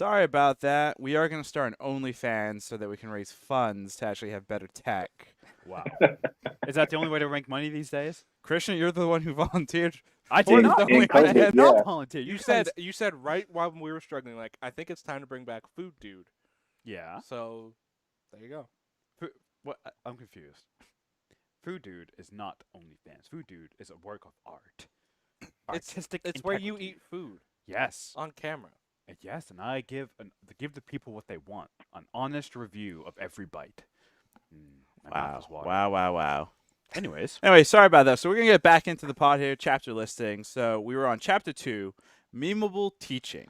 Sorry about that. We are going to start an OnlyFans so that we can raise funds to actually have better tech. Wow. Is that the only way to make money these days? Christian, you're the one who volunteered. I for did the not. in I COVID, did not yeah. volunteer. You guys- said right while we were struggling, like, I think it's time to bring back Food Dude. Yeah. So, there you go. What? I'm confused. Food Dude is not OnlyFans. Food Dude is a work of art. Artistic. It's where you integrity. eat food Yes. on camera. Yes, and I give the people what they want. An honest review of every bite. My mouth is watering. Wow. Anyways. Anyway, sorry about that. So we're going to get back into the pod here, chapter listing. So we were on chapter 2, memeable teaching.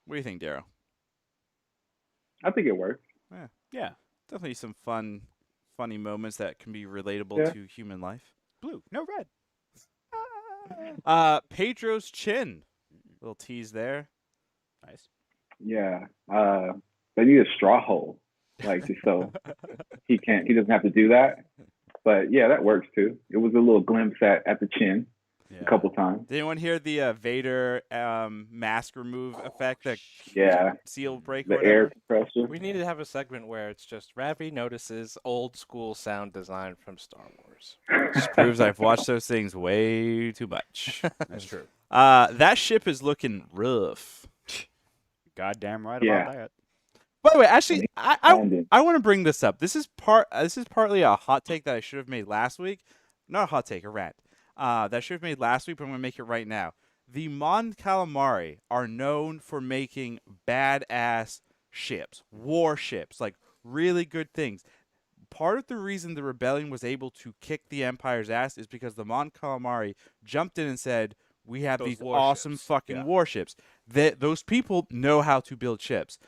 What do you think, Daryl? I think it works. Yeah. Definitely some funny moments that can be relatable to human life. Blue. No red. Pedro's chin. Little tease there. Nice. Yeah. They need a straw hole, like just so he doesn't have to do that. But yeah, that works too. It was a little glimpse at the chin a couple times. Did anyone hear the Vader mask remove effect? The seal break. The or whatever? air compressor. We need to have a segment where it's just Ravi notices old school sound design from Star Wars. Just proves I've watched those things way too much. That's true. That ship is looking rough. Goddamn right Yeah. about that. By the way, actually, I Landed. want to bring this up. This is partly a hot take that I should have made last week. Not a hot take, a rant. That I should have made last week, but I'm gonna make it right now. The Mon Calamari are known for making badass ships, warships, like really good things. Part of the reason the rebellion was able to kick the Empire's ass is because the Mon Calamari jumped in and said, "We have Those these awesome warships, fucking yeah. warships." Those people know how to build ships.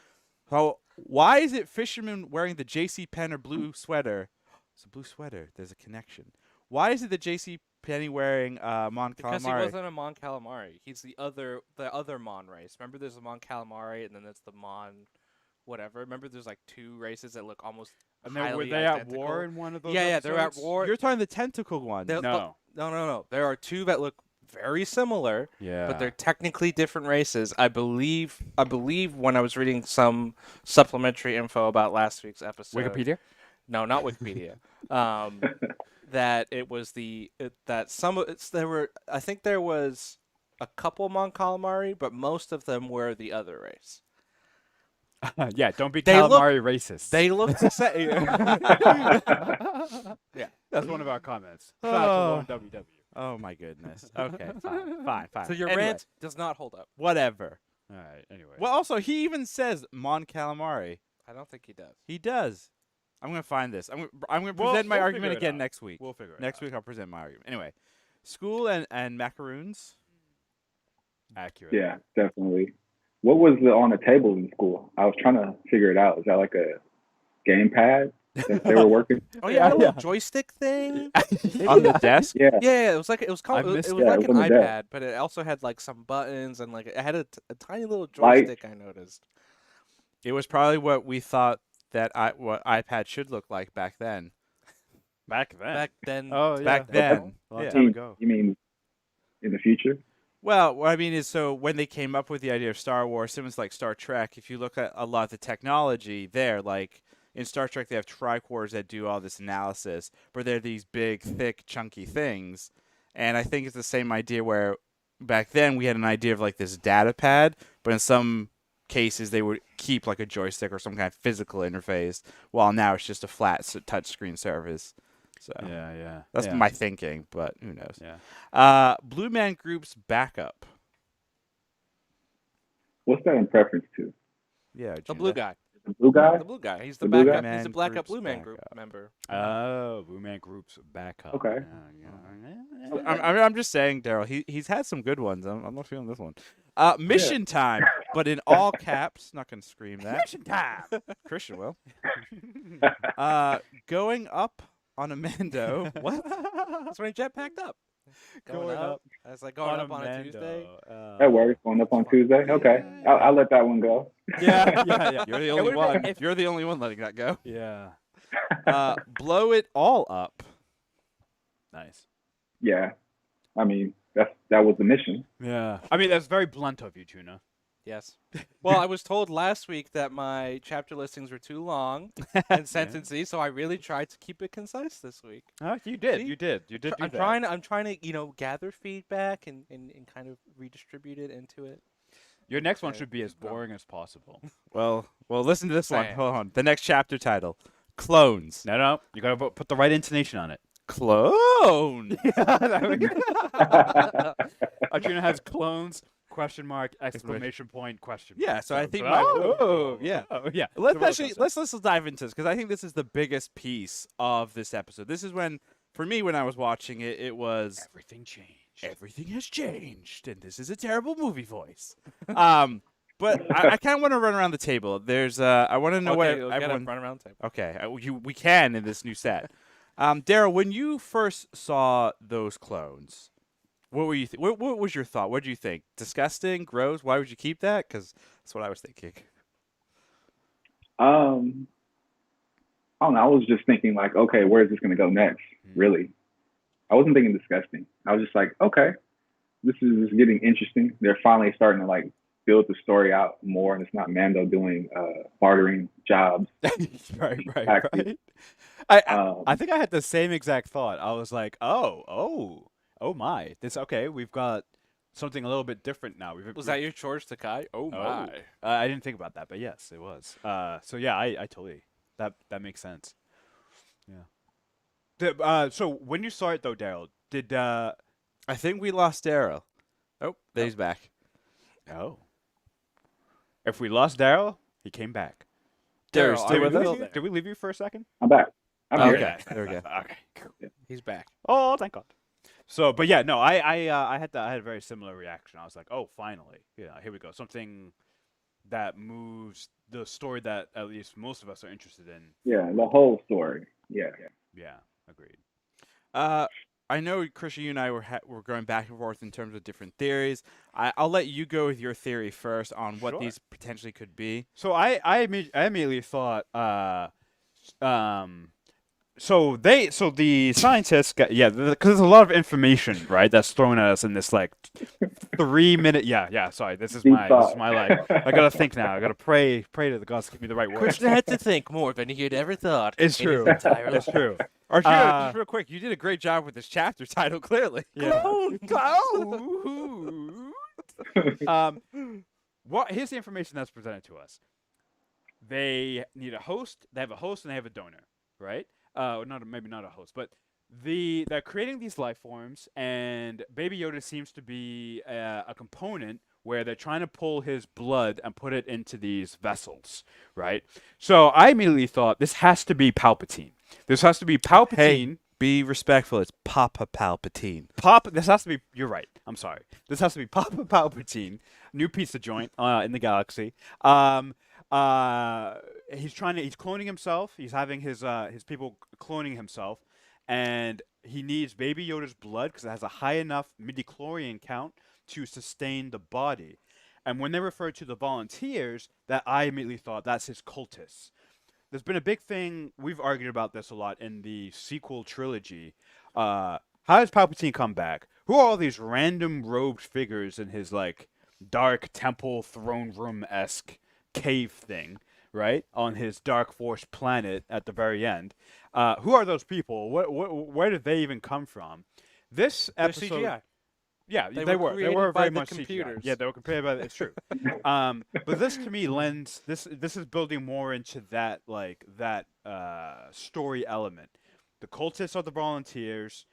So why is it fishermen wearing the J.C. Penney blue sweater? It's a blue sweater. There's a connection. Why is it the J.C. Penney wearing Mon Calamari? Because he wasn't a Mon Calamari. He's the other Mon race. Remember, there's the Mon Calamari, and then there's the Mon whatever. Remember, there's like two races that look almost And highly then were they at identical? war in one of those? Yeah, they're at episodes? war. You're talking the tentacle one. No. No. There are two that look very similar, Yeah. but they're technically different races. I believe when I was reading some supplementary info about last week's episode. Wikipedia? No, not Wikipedia. That it was I think there was a couple Mon Calamari, but most of them were the other race. Yeah, don't be They look- calamari racist. They look the same. Yeah, that's one of our comments. Oh. Shout out to Lord WW. Oh my goodness. Okay, fine. So your Anyway, rant does not hold up. whatever. All right, anyway. Well, also he even says Mon Calamari. I don't think he does. He does. I'm gonna find this. I'm gonna We'll- present my we'll argument figure it again out. next week. We'll figure it Next out. week I'll present my argument. Anyway, school and macaroons. Accurate. Yeah, definitely. What was on the table in school? I was trying to figure it out. Is that like a gamepad that they were working? Oh yeah, a little joystick thing. On the desk. Yeah. Yeah, it was like it was called. I It missed was that. like It an was on the desk. iPad, but it also had like some buttons and like it had a tiny little Light. joystick. I noticed. It was probably what we thought that what iPad should look like back then. Back then. Back then. Oh, yeah. Back Okay. then. A long Yeah. time ago. You mean in the future? Well, what I mean is, so when they came up with the idea of Star Wars, it was like Star Trek. If you look at a lot of the technology there, like in Star Trek, they have tricores that do all this analysis, but they're these big, thick, chunky things. And I think it's the same idea where back then we had an idea of like this data pad, but in some cases they would keep like a joystick or some kind of physical interface, while now it's just a flat touchscreen surface. So Yeah. that's yeah. my thinking, but who knows? Yeah. Blue Man Group's backup. What's that in preference to? Yeah, The blue guy. The blue guy? The blue guy. He's the, The blue backup. guy? He's the Black Up Group's Blue Man Group backup. member. Oh, Blue Man Group's backup. Okay. I'm just saying, Daryl. He's had some good ones. I'm not feeling this one. Mission time, but in all caps. Not gonna scream that. Mission time. Christian will. Going up on a Mando. What? That's when he jetpacked up. Going up. That's like going up on a Tuesday. That works. Going up on Tuesday? Okay. I'll let that one go. Yeah. You're the only would've one. been- You're the only one letting that go. Yeah. Blow it all up. Nice. Yeah. I mean, that was the mission. Yeah. I mean, that's very blunt of you, Tuna. Yes. Well, I was told last week that my chapter listings were too long and sentences, so I really tried to keep it concise this week. Oh, you did. See? You did. You did do I'm that. trying to, gather feedback and kind of redistribute it into it. Your next one Okay. should be as boring as possible. Well, listen to this one. Saying. Hold on. The next chapter title: Clones. No. You gotta put the right intonation on it. Clone. Arjuna has clones, question mark, exclamation point, question mark. Yeah, so I think yeah. let's dive into this because I think this is the biggest piece of this episode. This is when, for me, when I was watching it, it was Everything changed. everything has changed, and this is a terrible movie voice. But I kind of want to run around the table. There's I want to know what everyone. Run around the table. Okay, we can in this new set. Daryl, when you first saw those clones, what were you? What was your thought? What did you think? Disgusting, gross. Why would you keep that? Because that's what I was thinking. I don't know. I was just thinking like, okay, where is this going to go next? Really, I wasn't thinking disgusting. I was just like, okay, this is getting interesting. They're finally starting to like build the story out more, and it's not Mando doing bartering jobs. right. Actually, I think I had the same exact thought. I was like, oh my, this okay. We've got something a little bit different now. Was that your George Takai? Oh my. I didn't think about that, but yes, it was. So yeah, I totally that makes sense. Yeah. So when you saw it though, Daryl, did I think we lost Daryl. Oh, there he's back. oh, if we lost Daryl, he came back. Daryl, Daryl, still are with you us? still there? Did we leave you for a second? I'm back. I'm here. Okay, there we go. Okay. Cool. He's back. Oh, thank God. So, but yeah, no, I had a very similar reaction. I was like, oh, finally, yeah, here we go, something that moves the story that at least most of us are interested in. Yeah, the whole story. Yeah. Yeah, agreed. I know, Christian, you and I were going back and forth in terms of different theories. I'll let you go with your theory first on what Sure. these potentially could be. So I immediately thought, so the scientists got, because there's a lot of information, right, that's thrown at us in this like 3 minute. Yeah. Sorry, this is my like. I gotta think now. I gotta pray to the gods to give me the right words. Christian had to think more than he had ever thought. It's in his true. entire It's life. true. Arjuna, just real quick, you did a great job with this chapter title, clearly. Yeah. Clone. Here's the information that's presented to us. They need a host. They have a host and they have a donor, right? Maybe not a host, but they're creating these life forms, and Baby Yoda seems to be a component where they're trying to pull his blood and put it into these vessels, right? So I immediately thought this has to be Palpatine. This has to be Palpatine. Hey, be respectful. It's Papa Palpatine. This has to be. You're right. I'm sorry. This has to be Papa Palpatine, new pizza joint in the galaxy. He's cloning himself. He's having his people cloning himself, and he needs Baby Yoda's blood because it has a high enough midichlorian count to sustain the body. And when they refer to the volunteers, that I immediately thought that's his cultists. There's been a big thing, we've argued about this a lot in the sequel trilogy. How does Palpatine come back? Who are all these random robed figures in his like dark temple throne room-esque cave thing, right? On his Dark Force planet at the very end. Who are those people? Where did they even come from? This episode, CGI. yeah, They they were were created by very the much CGI. computers. Yeah, they were created by. It's true. But this to me lends this is building more into that story element. The cultists are the volunteers.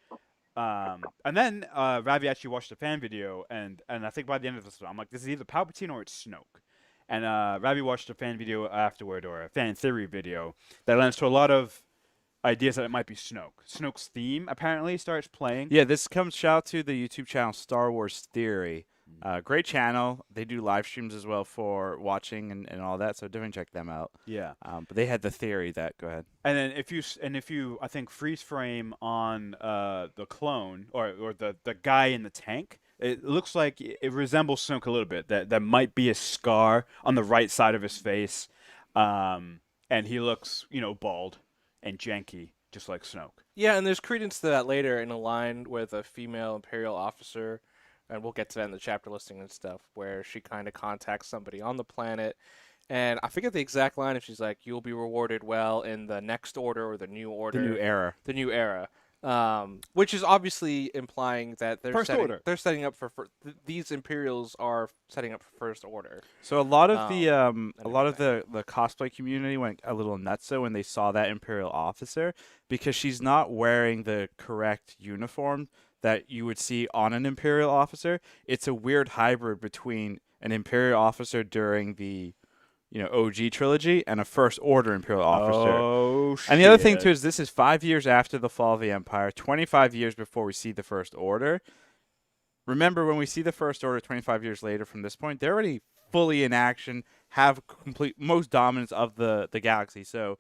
And then Ravi actually watched a fan video, and I think by the end of this, I'm like, this is either Palpatine or it's Snoke. And Ravi watched a fan video afterward, or a fan theory video, that lends to a lot of ideas that it might be Snoke. Snoke's theme apparently starts playing. Yeah, this comes shout to the YouTube channel Star Wars Theory. Great channel. They do live streams as well for watching and all that, so definitely check them out. Yeah. But they had the theory that. Go ahead. And then if you I think freeze frame on the clone or the guy in the tank, it looks like it resembles Snoke a little bit. That might be a scar on the right side of his face, and he looks bald and janky, just like Snoke. Yeah, and there's credence to that later in a line with a female Imperial officer and we'll get to that in the chapter listing and stuff, where she kind of contacts somebody on the planet. And I forget the exact line if she's like, "You'll be rewarded well in the next order or the new order." The new era. The new era. Which is obviously implying that First order. they're setting up for these Imperials are setting up for First Order. So a lot of the everything. the cosplay community went a little nuts when they saw that Imperial officer, because she's not wearing the correct uniform that you would see on an Imperial officer. It's a weird hybrid between an Imperial officer during the OG trilogy and a First Order Imperial officer. Oh, shit. And the other thing too is this is 5 years after the fall of the Empire, 25 years before we see the First Order. Remember, when we see the First Order 25 years later from this point, they're already fully in action, have most dominance of the galaxy. So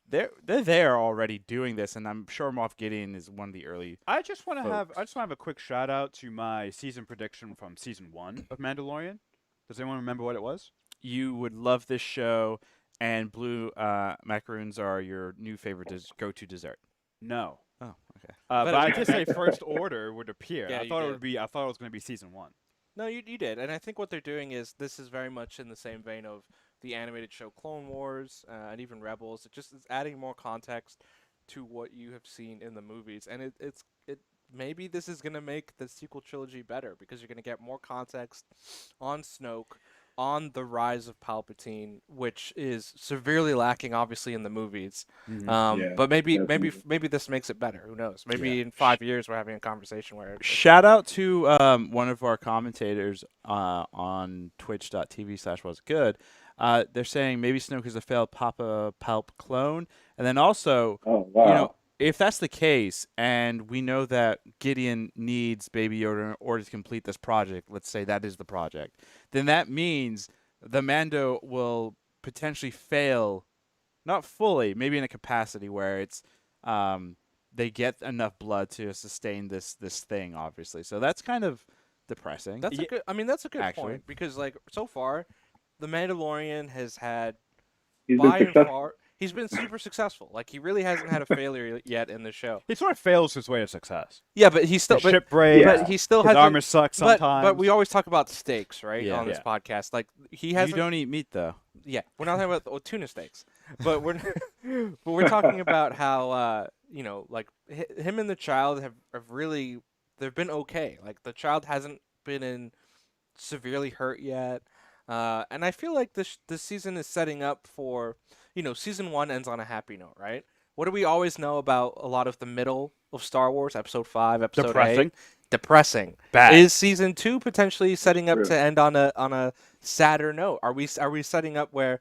they're there already doing this, and I'm sure Moff Gideon is one of the early. I just want to have a quick shout out to my season prediction from season 1 of Mandalorian. Does anyone remember what it was? You would love this show, and blue macaroons are your new favorite go-to dessert. No. Oh, okay. But I did say First Order would appear. Yeah, I you thought it did. would be. I thought it was going to be season 1. No, you did, and I think what they're doing is this is very much in the same vein of the animated show Clone Wars and even Rebels. It just is adding more context to what you have seen in the movies, and it maybe this is gonna make the sequel trilogy better because you're gonna get more context on Snoke, on the rise of Palpatine, which is severely lacking, obviously, in the movies. Yeah, But maybe definitely. this makes it better. Who knows? Maybe in 5 years we're having a conversation where Shout out to one of our commentators on twitch.tv/wasgood. They're saying maybe Snoke is a failed Papa Palp clone. And then also, Oh wow. if that's the case, and we know that Gideon needs Baby Yoda in order to complete this project, let's say that is the project, then that means the Mando will potentially fail, not fully, maybe in a capacity where it's they get enough blood to sustain this thing, obviously. So that's kind of depressing. that's a good. I mean, that's a good Actually. point because so far, the Mandalorian has had He's been by and successful. far. He's been super successful. Like he really hasn't had a failure yet in the show. He sort of fails his way of success. Yeah, but he's still His ship breaks. Yeah. but he still His has armor sucks sometimes. But we always talk about steaks, right, Yeah. on this Yeah. podcast. Like he has. You don't eat meat though. Yeah, we're not talking about tuna steaks, but we're talking about how like him and the child have really they've been okay. Like the child hasn't been severely hurt yet, and I feel like this season is setting up for season 1 ends on a happy note, right? What do we always know about a lot of the middle of Star Wars, Episode 5, Episode 8? Depressing. Bad. Is season 2 potentially setting up True. to end on a sadder note? Are we setting up where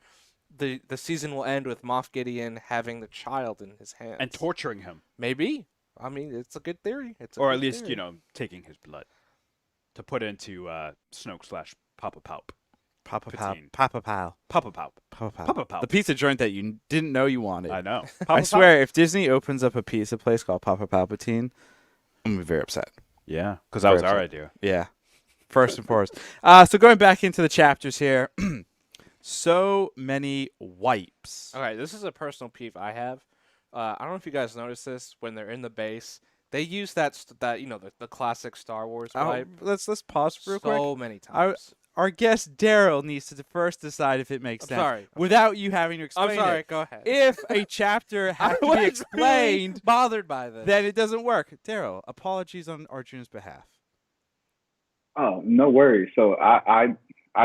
the season will end with Moff Gideon having the child in his hands and torturing him, Maybe. I mean, it's a good theory. or at least taking his blood to put into Snoke / Papa Palp. Papa Patine. Papa Pal. Papa Palp. Papa Pal. Papa Palp. The pizza joint that you didn't know you wanted. I know. I Papa swear, if Disney opens up a pizza place called Papa Palpatine, I'm gonna be very upset. Yeah, because that was Very our upset. idea. Yeah, first and foremost. So going back into the chapters here, so many wipes. Okay, this is a personal peeve I have. I don't know if you guys noticed this when they're in the base. They use that the classic Star Wars wipe Let's pause real quick. so many times. Our guest Daryl needs to first decide if it makes I'm sense sorry. without you having to explain I'm sorry. it. Go ahead. If a chapter has to be really explained, bothered by this. then it doesn't work. Daryl, apologies on Arjuna's behalf. Oh, no worries. So I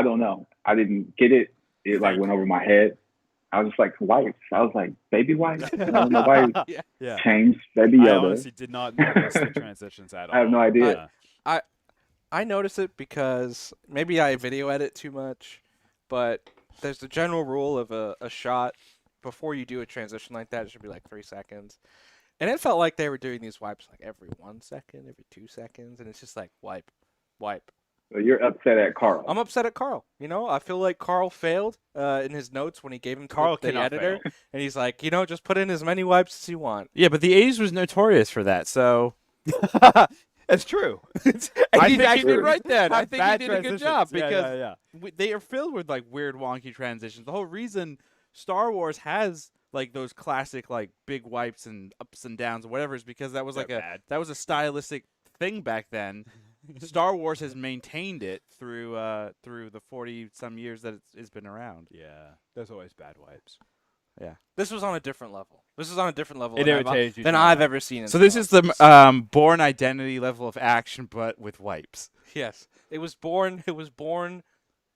don't know. I didn't get it. It like went over my head. I was just like wipes. I was like baby wipes. I don't know why you Yeah. changed Baby I Yoda. honestly did not notice the transitions at all. I have no idea. I notice it because maybe I video edit too much, but there's the general rule of a shot before you do a transition like that, it should be like 3 seconds. And it felt like they were doing these wipes like every 1 second, every 2 seconds, and it's just like wipe. So you're upset at Carl. I'm upset at Carl. I feel like Carl failed in his notes when he gave him to Carl the cannot editor, fail. and he's like, just put in as many wipes as you want. Yeah, but the 80s was notorious for that, so It's true. I think think actually true. did right then. I Have think he bad did a good transitions. job Yeah, because yeah. they are filled with like weird, wonky transitions. The whole reason Star Wars has like those classic like big wipes and ups and downs or whatever is because that was like They're bad. that was a stylistic thing back then. Star Wars has maintained it through the 40-some years that it's been around. Yeah, there's always bad wipes. Yeah. This was on a different level. This is on a different level It irritates you than so I've much. ever seen. In So this Star is Wars. the Born Identity level of action, but with wipes. Yes, it was born. It was born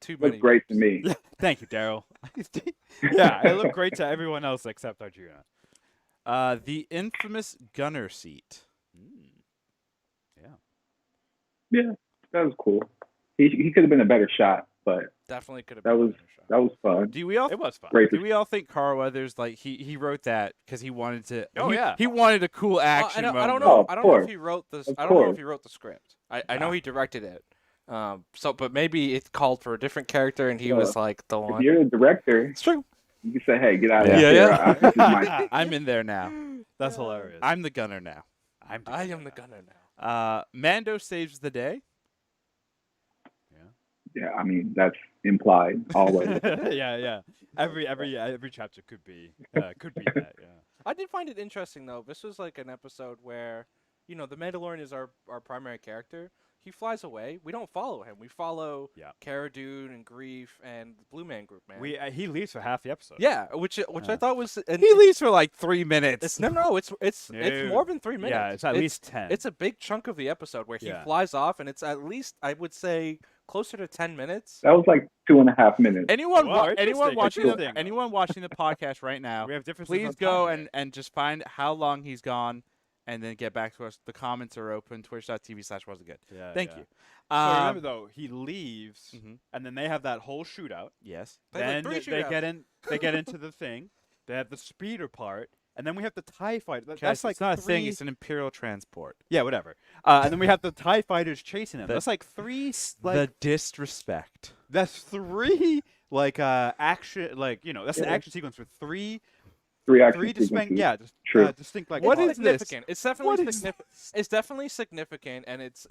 too It many. looked great to wipes. me. Thank you, Daryl. Yeah, it looked great to everyone else except Arjuna. The infamous gunner seat. Yeah. Yeah, that was cool. He could have been a better shot, but Definitely could have. that been a was better shot. that was fun. Do we all It was fun. Great. do we all think Carl Weathers like he wrote that because he wanted to? Oh, yeah. He wanted a cool action I moment. don't know. Oh, of I don't know if course. he wrote this. Of I don't know if course. he wrote the script. I know he directed it. But maybe it called for a different character, and he Yeah. was like the If one. you're the director, It's true. you can say, "Hey, get out of Yeah. here! Yeah. This is my I'm in there now. That's hilarious. I'm the gunner now. I am the gunner now. Mando saves the day. Yeah, I mean that's implied always. yeah. Every chapter could be that. Yeah. I did find it interesting though. This was like an episode where, the Mandalorian is our primary character. He flies away. We don't follow him. We follow Yeah. Cara Dune and Grief and the Blue Man Group, man. He leaves for half the episode. yeah, which I thought was and He leaves for like 3 minutes. It's it's No. more than 3 minutes. Yeah, it's at least 10. It's a big chunk of the episode where he Yeah. flies off, and it's at least I would say closer to 10 minutes. That was like 2.5 minutes. anyone Wow, anyone interesting. watching the podcast right now, We have differences please on go time and just find how long he's gone, and then get back to us. The comments are open. Twitch.tv/wasn't Yeah, Thank yeah. you. So remember though, he leaves, Mhm. and then they have that whole shootout. Yes. They have, like, Then three they shootouts. get in. They get into the thing. They have the speeder part, and then we have the TIE fighter. Guys, That's like it's not a thing. three- It's an Imperial transport. Yeah, whatever. And then we have the TIE fighters chasing him. The- That's like three. Like The disrespect. that's three. Like action. Like that's an Yeah. action sequence with three Action distinct. sequences. Yeah, True. distinct. Like What parts. is this? Significant. It's definitely What is significant. It's definitely significant, and it's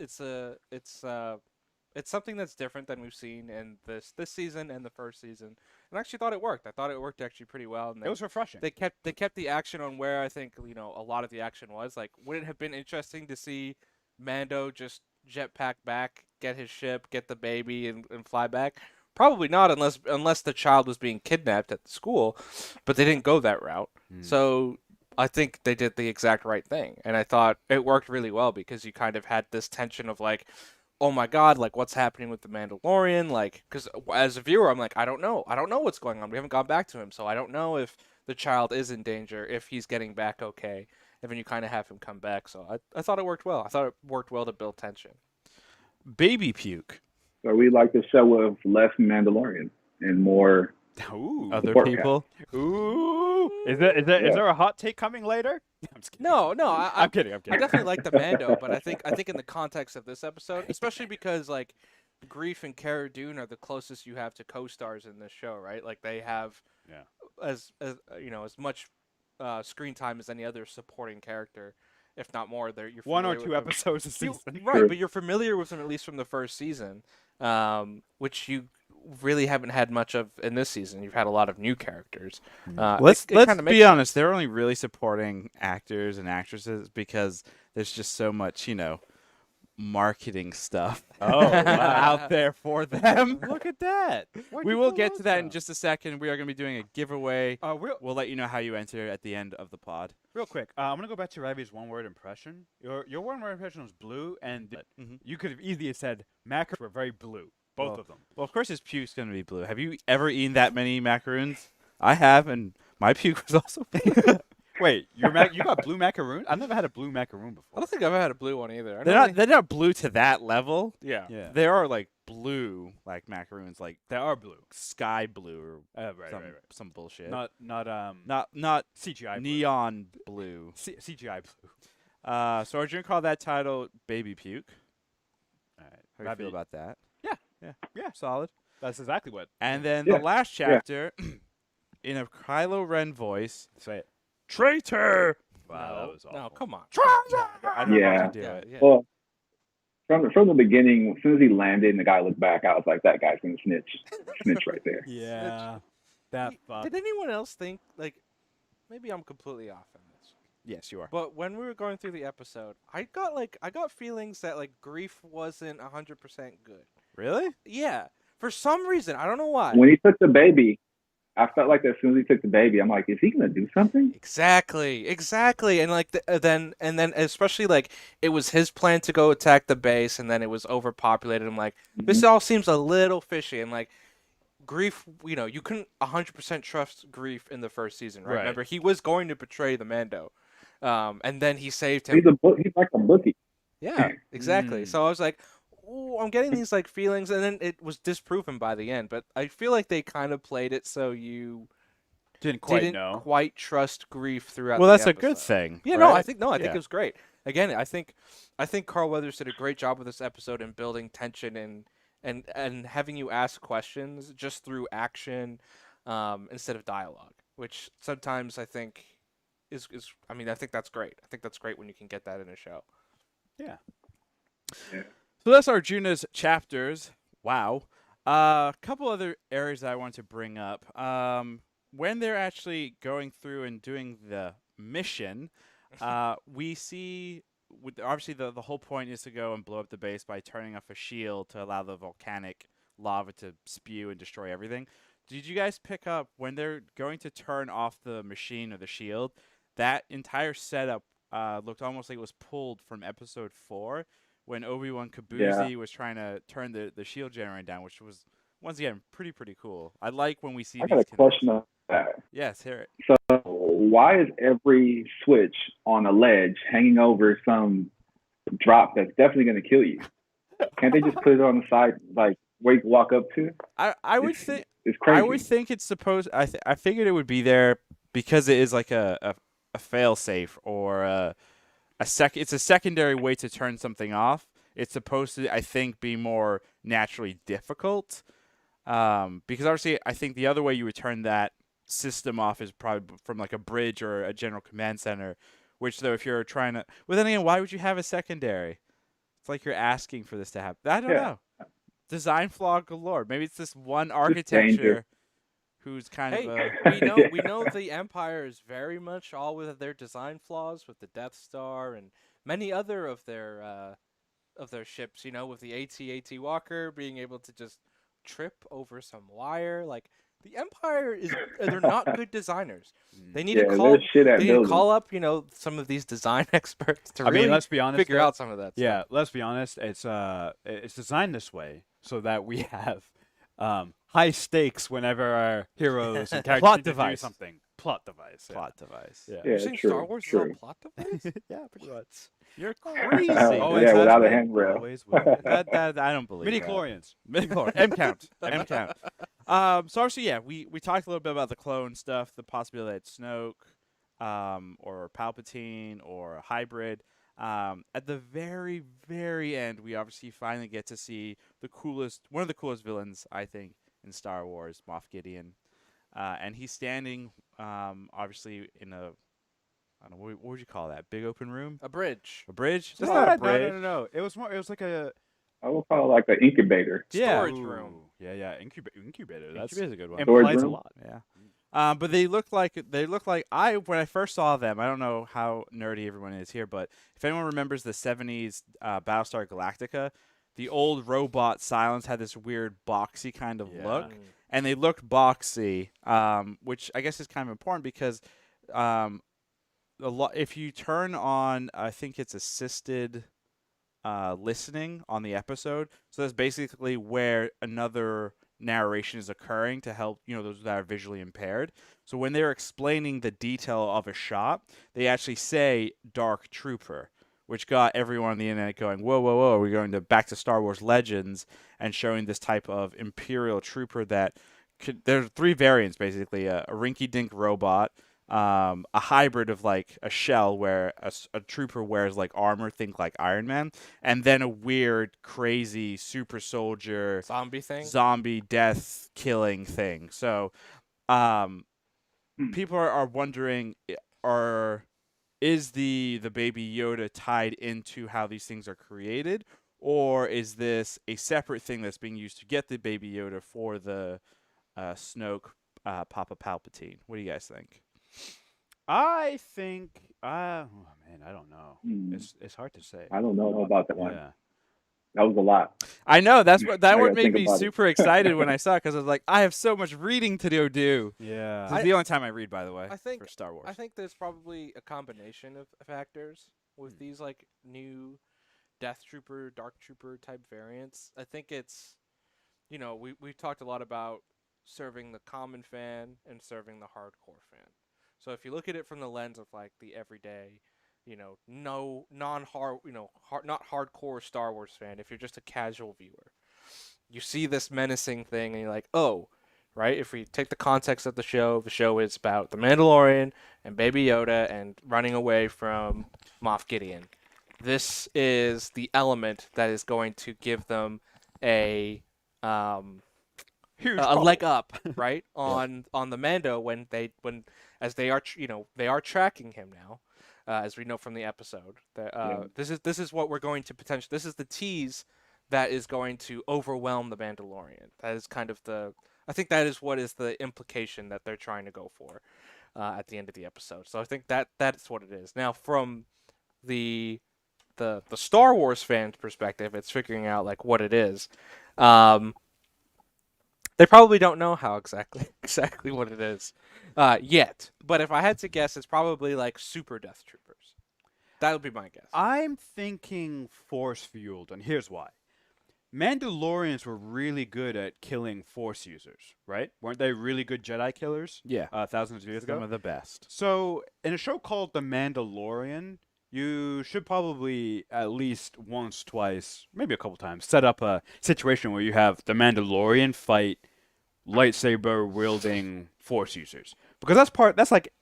something that's different than we've seen in this season and the first season. And I actually thought it worked. I thought it worked actually pretty well. And It was refreshing. they kept the action on where I think a lot of the action was. Like, would it have been interesting to see Mando just jetpack back, get his ship, get the baby, and fly back? Probably not, unless the child was being kidnapped at the school. But they didn't go that route. So I think they did the exact right thing, and I thought it worked really well because you kind of had this tension of like, oh my god, like what's happening with the Mandalorian? Like, because as a viewer, I'm like, I don't know what's going on. We haven't gone back to him, so I don't know if the child is in danger, if he's getting back okay. And then you kind of have him come back. So I thought it worked well. I thought it worked well to build tension. Baby puke. So we like the show with less Mandalorian and more. Ooh. Other Support people. Ooh. Is there a hot take coming later? I'm just kidding. No, I'm kidding. I'm I kidding. definitely like the Mando, but I think in the context of this episode, especially because like Grief and Cara Dune are the closest you have to co-stars in this show, right? Like they have as much screen time as any other supporting character, if not more. You're One or familiar two with them. episodes a season. Right, True. but you're familiar with them at least from the first season, which you really haven't had much of in this season. You've had a lot of new characters. Let's it kinda makes be sense. honest. They're only really supporting actors and actresses because there's just so much, marketing stuff out there for them. Look at that. Why'd We you will pull get those to that in out? just a second. We are going to be doing a giveaway. Real We'll let you know how you enter at the end of the pod. quick. I'm gonna go back to Ravi's one-word impression. Your one-word impression was blue, and Mhm. you could have easily said macarons were very blue, both Well, of them. Well, of course his puke's going to be blue. Have you ever eaten that many macaroons? I have, and my puke was also blue. Wait, you got blue macaroon? I've never had a blue macaroon I before. don't think I've ever had a blue one either. I they're know not they're not blue to that level. Yeah. Yeah, They are like blue, like macaroons, like they are blue. sky blue or Right, some, right. some bullshit. Not not CGI blue. neon blue. CGI blue. So our drink called that title Baby Puke. All right, How do you feel about that? Yeah. Solid. That's exactly what. And then Yeah, the last chapter, in a Kylo Ren voice, Say it. traitor. Wow, that was awful. No, come on. I don't know Yeah. how to do it. Yeah. Well, from the beginning, as soon as he landed and the guy looked back, I was like, that guy's gonna snitch right there. Yeah, that fuck. Did anyone else think like maybe I'm completely off on this? Yes, you are. But when we were going through the episode, I got feelings that like Grief wasn't 100% good. Really? Yeah, for some reason, I don't know why. When he took the baby, I felt like as soon as he took the baby, I'm like, is he gonna do something? Exactly, and like then especially like it was his plan to go attack the base, and then it was overpopulated. I'm like, this all seems a little fishy, and like Grief, you couldn't 100% trust Grief in the first season, right? Right. Remember, he was going to betray the Mando, and then he saved him. He's like a bookie. Yeah, exactly. Mm. So I was like, ooh, I'm getting these like feelings, and then it was disproven by the end. But I feel like they kind of played it so you Didn't quite didn't know. quite trust Grief throughout. Well, the that's a good episode. thing. Yeah, right? I think Yeah. it was great. Again, I think Carl Weathers did a great job with this episode in building tension and having you ask questions just through action, instead of dialogue, which sometimes I think is I mean, I think that's great. I think that's great when you can get that in a show. Yeah. So that's Arjuna's chapters. Wow. A couple other areas that I want to bring up. When they're actually going through and doing the mission, we see, obviously the whole point is to go and blow up the base by turning off a shield to allow the volcanic lava to spew and destroy everything. Did you guys pick up when they're going to turn off the machine or the shield? That entire setup looked almost like it was pulled from episode 4 when Obi-Wan Kenobi was trying to turn the shield generator down, which was, once again, pretty cool. I like when we see I these got a question of that. Yes, hear it. So why is every switch on a ledge hanging over some drop that's definitely going to kill you? Can't they just put it on the side, like where you can walk up to? I would think It's crazy. I would think it's supposed. I figured it would be there because it is like a fail safe or it's a secondary way to turn something off. It's supposed to, I think, be more naturally difficult. Because obviously, I think the other way you would turn that system off is probably from like a bridge or a general command center. Which, though, if you're trying to, well, then again, why would you have a secondary? It's like you're asking for this to happen. I don't know. Design flaw galore. Maybe it's this one architecture who's kind Hey, of we know the Empire is very much all with their design flaws with the Death Star and many other of their ships. With the AT-AT Walker being able to just trip over some wire. Like the Empire they're not good designers. They need to call. They need to call up some of these design experts to really let's be honest, figure out some of that. Yeah, stuff. let's be honest. It's designed this way so that we have high stakes whenever our heroes and characters Plot need to do device. something. Plot device. plot device. Yeah. You're saying Star Wars is all plot device? Yeah, pretty much. You're crazy. Always yeah, has without a been, handrail. always will. that I don't believe. Mini that. chlorians. Midi-chlorian. M count. M count. So obviously, yeah, we talked a little bit about the clone stuff, the possibility that Snoke, or Palpatine, or a hybrid. At the very, very end, we obviously finally get to see one of the coolest villains, I think, in Star Wars, Moff Gideon. And he's standing, obviously, in a, I don't know, what would you call that? Big open room? A bridge. A bridge? It's No, not a no, bridge. no. It was like a I would call it like an incubator. Storage room. Yeah. Incubator. That's Incubator's a good one. Storage implies a room? lot. Yeah. But they look like when I first saw them, I don't know how nerdy everyone is here, but if anyone remembers the 70s Battlestar Galactica, the old robot Silence had this weird boxy kind of look, and they looked boxy, which I guess is kind of important because if you turn on, I think it's assisted listening on the episode, so that's basically where another narration is occurring to help those that are visually impaired. So when they're explaining the detail of a shot, they actually say Dark Trooper, which got everyone on the internet going, whoa, we're going back to Star Wars Legends and showing this type of Imperial Trooper that there's 3 variants basically: a rinky-dink robot, a hybrid of like a shell where a trooper wears like armor, think like Iron Man, and then a weird, crazy super soldier zombie death killing thing. So, people are wondering, is the baby Yoda tied into how these things are created, or is this a separate thing that's being used to get the baby Yoda for the Snoke Papa Palpatine? What do you guys think? I think. Oh man, I don't know. Hmm. It's hard to say. I don't know about that one. Yeah. That was a lot. I know that I what gotta made think me about it. super excited when I saw it because I was like, I have so much reading to do. Yeah. This is the only time I read, by the way, I think for Star Wars. I think there's probably a combination of factors with these like new Death Trooper, Dark Trooper type variants. I think it's, we've talked a lot about serving the common fan and serving the hardcore fan. So if you look at it from the lens of like the everyday, no non-hard, not hardcore Star Wars fan, if you're just a casual viewer, you see this menacing thing and you're like, oh, right? If we take the context of the show is about the Mandalorian and Baby Yoda and running away from Moff Gideon. This is the element that is going to give them a Huge a leg up, right, on the Mando when as they are they are tracking him now, as we know from the episode. This is what we're going to potentially. This is the tease that is going to overwhelm the Mandalorian. That is kind of I think that is what is the implication that they're trying to go for at the end of the episode. So I think that's what it is. Now from the Star Wars fans' perspective, it's figuring out like what it is. They probably don't know how exactly what it is yet. But if I had to guess, it's probably like Super Death Troopers. That would be my guess. I'm thinking force fueled, and here's why. Mandalorians were really good at killing force users, right? Weren't they really good Jedi killers? Yeah. Thousands of years ago. Some of the best. So, in a show called The Mandalorian, you should probably at least once, twice, maybe a couple times, set up a situation where you have the Mandalorian fight lightsaber wielding force users, because that's like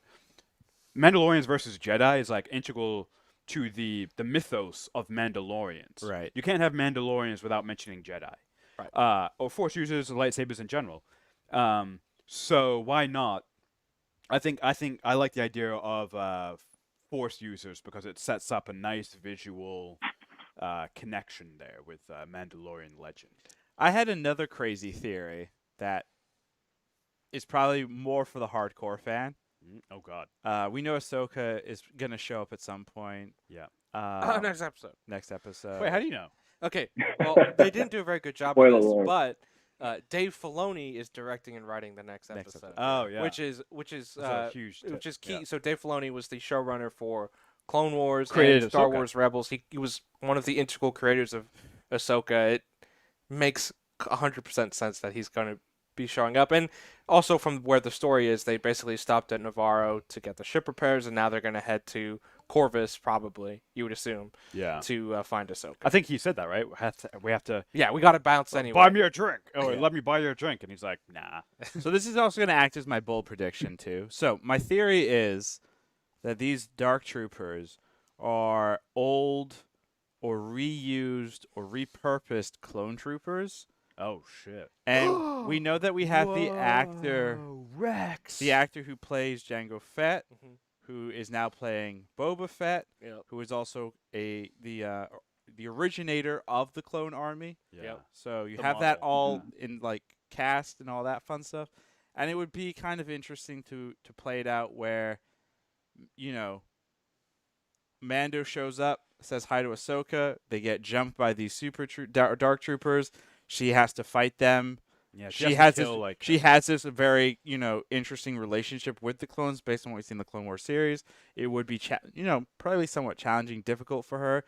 Mandalorians versus Jedi is like integral to the mythos of Mandalorians. Right. You can't have Mandalorians without mentioning Jedi, Right. Or force users and lightsabers in general. So why not? I think I like the idea of force users because it sets up a nice visual connection there with Mandalorian legend. I had another crazy theory that is probably more for the hardcore fan. Oh God. We know Ahsoka is gonna show up at some point. Yeah. Next episode. Next episode. Wait, how do you know? Okay, well, they didn't do a very good job Spoiler of this, alert. but Dave Filoni is directing and writing the next episode. Oh yeah. Which is That's a huge which is key. yeah. So Dave Filoni was the showrunner for Clone Wars Created and Star Ahsoka. Wars Rebels. He was one of the integral creators of Ahsoka. It makes 100% sense that he's going to be showing up. And also from where the story is, they basically stopped at Navarro to get the ship repairs, and now they're going to head to Corvus, probably, you would assume, Yeah. to find Ahsoka. I think he said that, right? We have to Yeah, we got to bounce anyway. buy me a drink. Oh, Yeah. let me buy you a drink. And he's like, nah. So this is also gonna act as my bold prediction too. So my theory is that these Dark Troopers are old or reused or repurposed clone troopers. Oh shit. And we know that we have the actor Rex. the actor who plays Jango Fett, Mhm. who is now playing Boba Fett, Yep. who is also the originator of the clone army. Yeah. Yep. So you The have that model. all in like cast and all that fun stuff. And it would be kind of interesting to play it out where Mando shows up, says hi to Ahsoka, they get jumped by these dark troopers. She has to fight them. Yeah. She has has to this. kill, like She has this very interesting relationship with the clones based on what we've seen in the Clone Wars series. It would be probably somewhat challenging, difficult for her,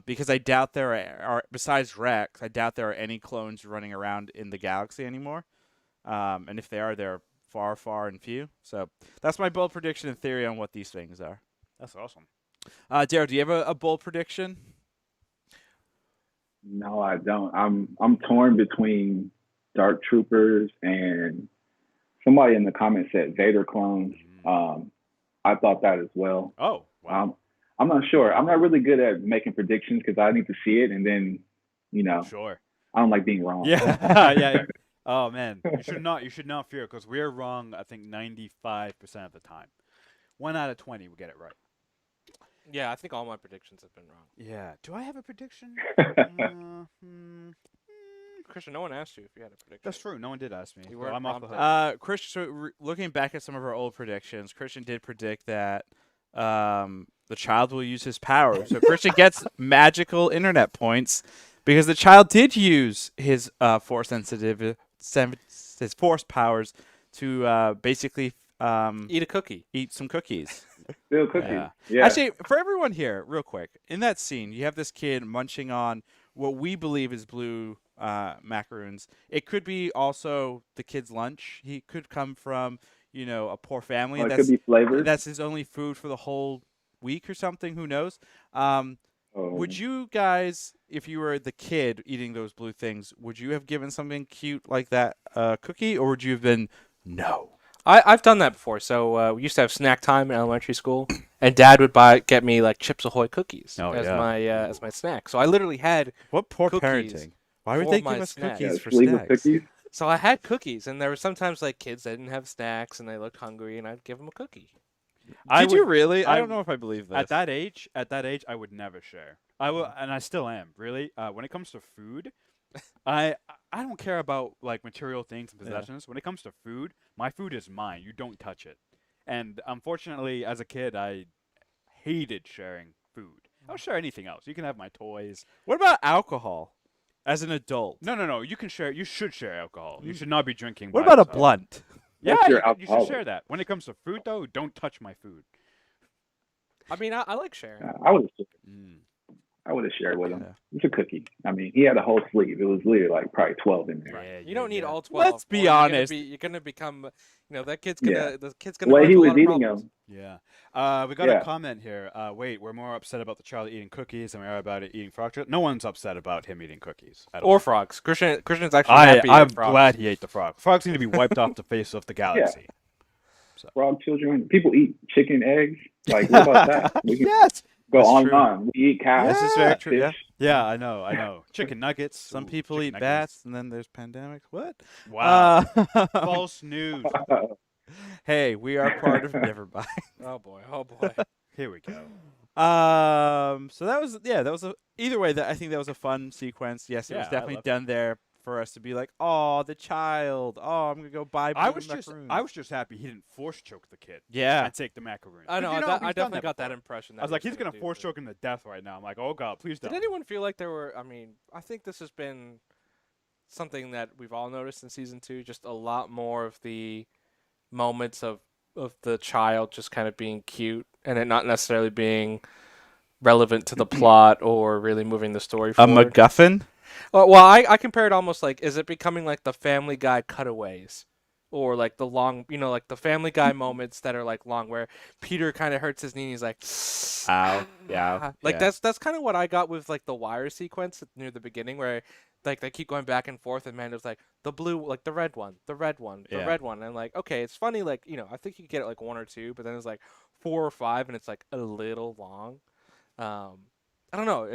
because I doubt there are besides Rex, I doubt there are any clones running around in the galaxy anymore. And if they are, they're far, far and few. So that's my bold prediction and theory on what these things are. That's awesome. Daryl, do you have a bold prediction? No, I don't. I'm torn between Dark Troopers and somebody in the comments said Vader clones. I thought that as well. Oh wow. I'm not sure. I'm not really good at making predictions because I need to see it, and then Sure. I don't like being wrong. Yeah. Yeah. Oh man, you should not fear because we're wrong. I think 95% of the time. 1 out of 20 we get it right. Yeah, I think all my predictions have been wrong. Yeah. Do I have a prediction? Christian, no one asked you if you had a prediction. That's true. No one did ask me. You So weren't I'm off the hook. prompted. Christian, so looking back at some of our old predictions, Christian did predict that the child will use his power. So Christian gets magical internet points because the child did use his force his force powers to basically Eat a cookie. eat some cookies. Still cookies. Yeah. Yeah. Actually, for everyone here, real quick, in that scene, you have this kid munching on what we believe is blue macaroons. It could be also the kid's lunch. He could come from, a poor family. Or it could be flavored. That's his only food for the whole week or something. Who knows? Would you guys, if you were the kid eating those blue things, would you have given something cute like that cookie, or would you have been no? I've done that before. So we used to have snack time in elementary school, and Dad would get me like Chips Ahoy cookies Oh, as yeah. my snack. So I literally had What poor cookies parenting? Why would for they my give us snack. Yeah, cookies for sleeve of snacks? cookies. So I had cookies, and there were sometimes like kids that didn't have snacks and they looked hungry, and I'd give them a cookie. Did you really? I I- don't know if I believe this. At that age, I would never share. I will, and I still am. Really, when it comes to food, I don't care about like material things and Yeah. possessions. When it comes to food, my food is mine. You don't touch it. And unfortunately, as a kid, I hated sharing food. I'll share anything else. You can have my toys. What about alcohol? As an adult, No. You can share. You should share alcohol. You should not be drinking. what by about a yourself. blunt? Yeah, That's your you should alcoholic. share that. When it comes to food, though, don't touch my food. I mean, I like sharing. I would have. Mm. I would have shared with him. Yeah. It's a cookie. I mean, he had a whole sleeve. It was literally like probably 12 in there. Yeah, You don't need yeah. all 12. Let's be or honest. You're gonna become, that kid's Yeah. the kid's The gonna way run he into a was lot of eating problems. them. Yeah. We got Yeah. a comment here. Wait, we're more upset about the child eating cookies than we are about it eating frog. No one's upset about him eating cookies. At all. Or frogs. Christian's actually happy. I'm at frogs. glad he ate the frog. Frogs need to be wiped off the face of the galaxy. Frog children. People eat chicken, eggs. Like, what about that? We can Yes. go That's on true. and on. We eat cows. This is very true. Yeah. fish. Yeah, I know. Chicken nuggets. Some Ooh, people chicken eat nuggets. bats, and then there's pandemics. What? Wow. Uh, False news. hey, we are part of Never Mind. Oh boy. Oh boy. Here we go. So that was either way. I think that was a fun sequence. Yes, it was Yeah, I definitely loved done there for us to be like, oh, the child. Oh, I'm gonna go buy. I blue was macaroons." just happy he didn't force choke the kid Yeah. and take the macaroon. I know. We've I done definitely got that before. impression. That I was like, he he's gonna do force that. choke him to death right now. I'm like, oh god, please don't. Did anyone feel like there were? I mean, I think this has been something that we've all noticed in season 2. Just a lot more of the moments of the child just kind of being cute and it not necessarily being relevant to the plot or really moving the story A forward. MacGuffin. Well, I compare it almost like, is it becoming like the Family Guy cutaways? Or like the long, like the Family Guy moments that are like long, where Peter kind of hurts his knee and he's like, Ow. Yeah. like yeah. that's kind of what I got with like the wire sequence near the beginning, where like they keep going back and forth, and Mando's like the blue, like the red one, the red one, the Yeah. red one, and like okay, it's funny, like I think you could get it like 1 or 2, but then it's like 4 or 5, and it's like a little long. I don't know,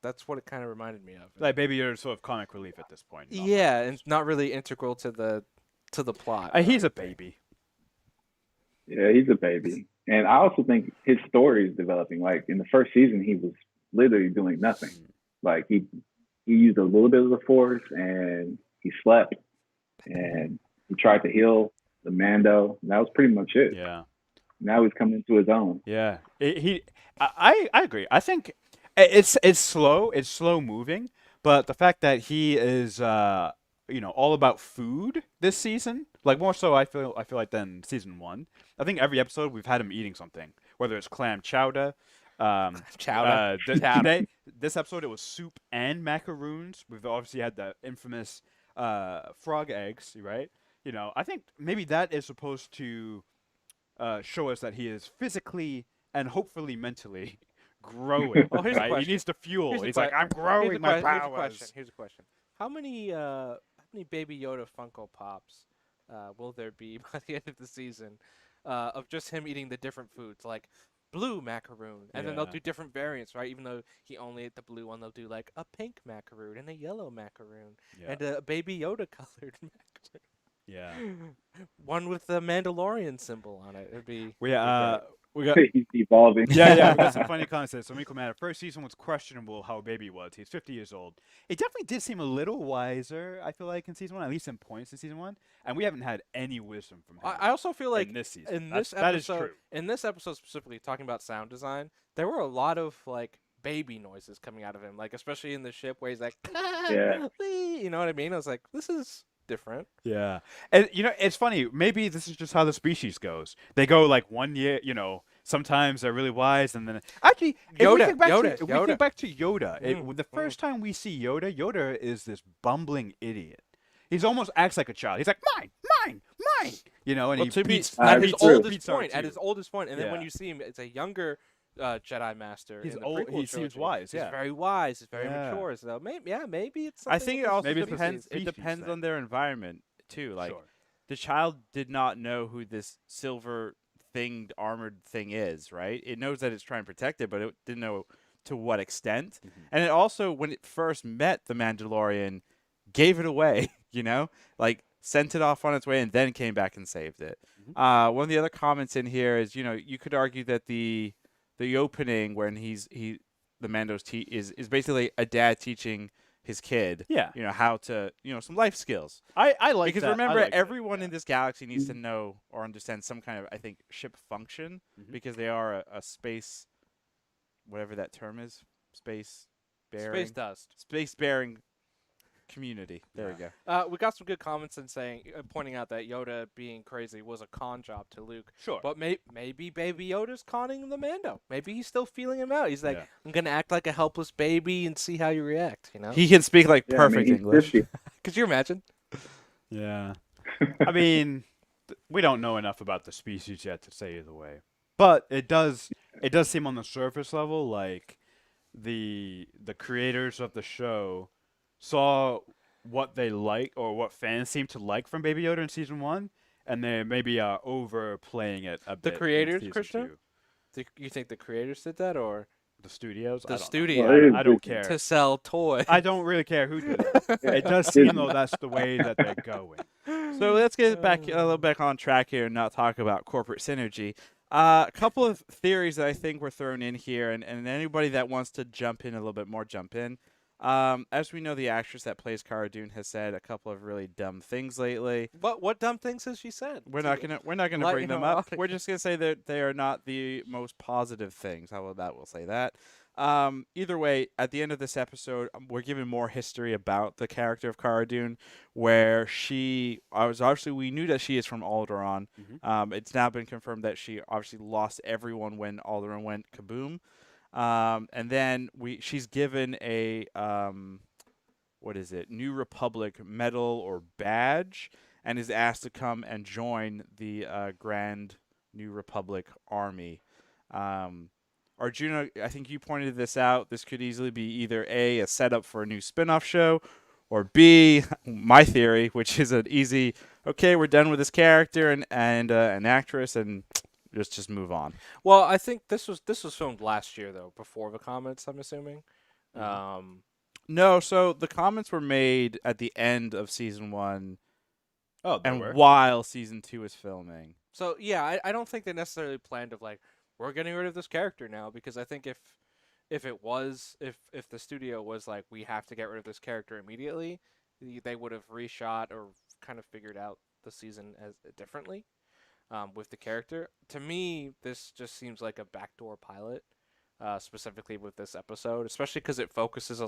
that's what it kind of reminded me of. Like maybe you're sort of comic relief at this point. not Yeah, much. and not really integral to the plot. He's a baby. Yeah, he's a baby. And I also think his story is developing. Like in the first season, he was literally doing nothing. Like he used a little bit of the force and he slept and he tried to heal the Mando. And that was pretty much it. Yeah. Now he's coming into his own. Yeah. I agree. I think it's slow. It's slow moving, but the fact that he is all about food this season, like more so I feel like than season 1. I think every episode we've had him eating something, whether it's clam chowder. Chowder. This episode it was soup and macaroons. We've obviously had the infamous frog eggs, right? I think maybe that is supposed to show us that he is physically and hopefully mentally growing. Well, here's the right? He question. needs the fuel. Here's the He's like, que- I'm growing my powers. Here's a question. How many Baby Yoda Funko Pops will there be by the end of the season of just him eating the different foods, like blue macaroon, and then they'll Yeah. do different variants, right? Even though he only ate the blue one, they'll do like a pink macaroon and a yellow macaroon Yeah. and a Baby Yoda colored macaroon. Yeah. One with the Mandalorian symbol on it. It'd be. We We got He's evolving. yeah, we got some funny comments there. So Miko Man, first season was questionable how Baby comments said. So Miko Man, first season was questionable how Baby was. He's 50 years old. It definitely did seem a little wiser, I feel like, in season 1, at least in points in season 1. And we haven't had any wisdom from him I also feel like in this season. in That's- this that is episode, true. in this episode specifically, talking about sound design, there were a lot of like baby noises coming out of him, like especially in the ship where he's like, Yeah. you know what I mean? I was like, this is different. Yeah. And, it's funny. Maybe this is just how the species goes. They go like 1 year, sometimes they're really wise. And then, actually, if we Yoda, think back Yoda, to, if we Yoda. think back to Yoda, Mm, the first time we see Yoda, Yoda is this bumbling idiot. He's almost acts like a child. He's like, mine, mine, mine. And Well, he to be- beats, at That's his true. oldest beats point, at R2. his oldest point, and then when Yeah. you see him, it's a younger Jedi Master. He's in the old. prequel He seems trilogy. wise. He's Yeah. very wise. He's very Yeah. mature. So maybe it's. I Something think it with also Maybe it's depends. species It depends thing. on their environment too. Like Sure. the child did not know who this silver thinged armored thing is, right? It knows that it's trying to protect it, but it didn't know to what extent. And it also, when it first met the Mandalorian, gave it away. Like sent it off on its way and then came back and saved it. One of the other comments in here is, you could argue that the opening when the Mando's is basically a dad teaching his kid, Yeah. how to, some life skills. I like Because that. I remember, like that, everyone yeah. in this galaxy needs to know or understand some kind of, I think, ship function because they are a space, whatever that term is, space bearing, Space dust. space bearing community. There we go. We got some good comments in saying, pointing out that Yoda being crazy was a con job to Luke. Sure. But maybe Baby Yoda's conning the Mando. Maybe he's still feeling him out. He's like, Yeah. I'm gonna act like a helpless baby and see how you react. He can speak like Yeah, perfect he's English. 50. Could you imagine? Yeah. I mean, we don't know enough about the species yet to say either way. But it does seem on the surface level like the creators of the show saw what they like or what fans seem to like from Baby Yoda in season 1 and they maybe are overplaying it a bit. in creators, season Krishna? 2. You think the creators did that, or The studios? the I don't know. studio Well, it is I don't different. care. to sell toys? I don't really care who did it. It does seem though that's the way that they're going. So let's get back a little back on track here and not talk about corporate synergy. A couple of theories that I think were thrown in here, and anybody that wants to jump in a little bit more, jump in. As we know, the actress that plays Cara Dune has said a couple of really dumb things lately. What dumb things has she said? We're not gonna Lighten bring them our up. We're just gonna say that they are not the most positive things. How about that? We'll say that. Either way, at the end of this episode, we're given more history about the character of Cara Dune, where we knew that she is from Alderaan. It's now been confirmed that she obviously lost everyone when Alderaan went kaboom. And then she's given a New Republic medal or badge, and is asked to come and join the Grand New Republic Army. Arjuna, I think you pointed this out. This could easily be either A, a setup for a new spin-off show, or B, my theory, which is an easy, okay, we're done with this character and an actress, and just move on. Well, I think this was filmed last year though, before the comments. I'm assuming. No, so the comments were made at the end of season 1 Oh, they and were. while season 2 is filming. So yeah, I don't think they necessarily planned of like we're getting rid of this character now, because I think if the studio was like we have to get rid of this character immediately, they would have reshot or kind of figured out the season as differently with the character. To me, this just seems like a backdoor pilot, specifically with this episode, especially because it focuses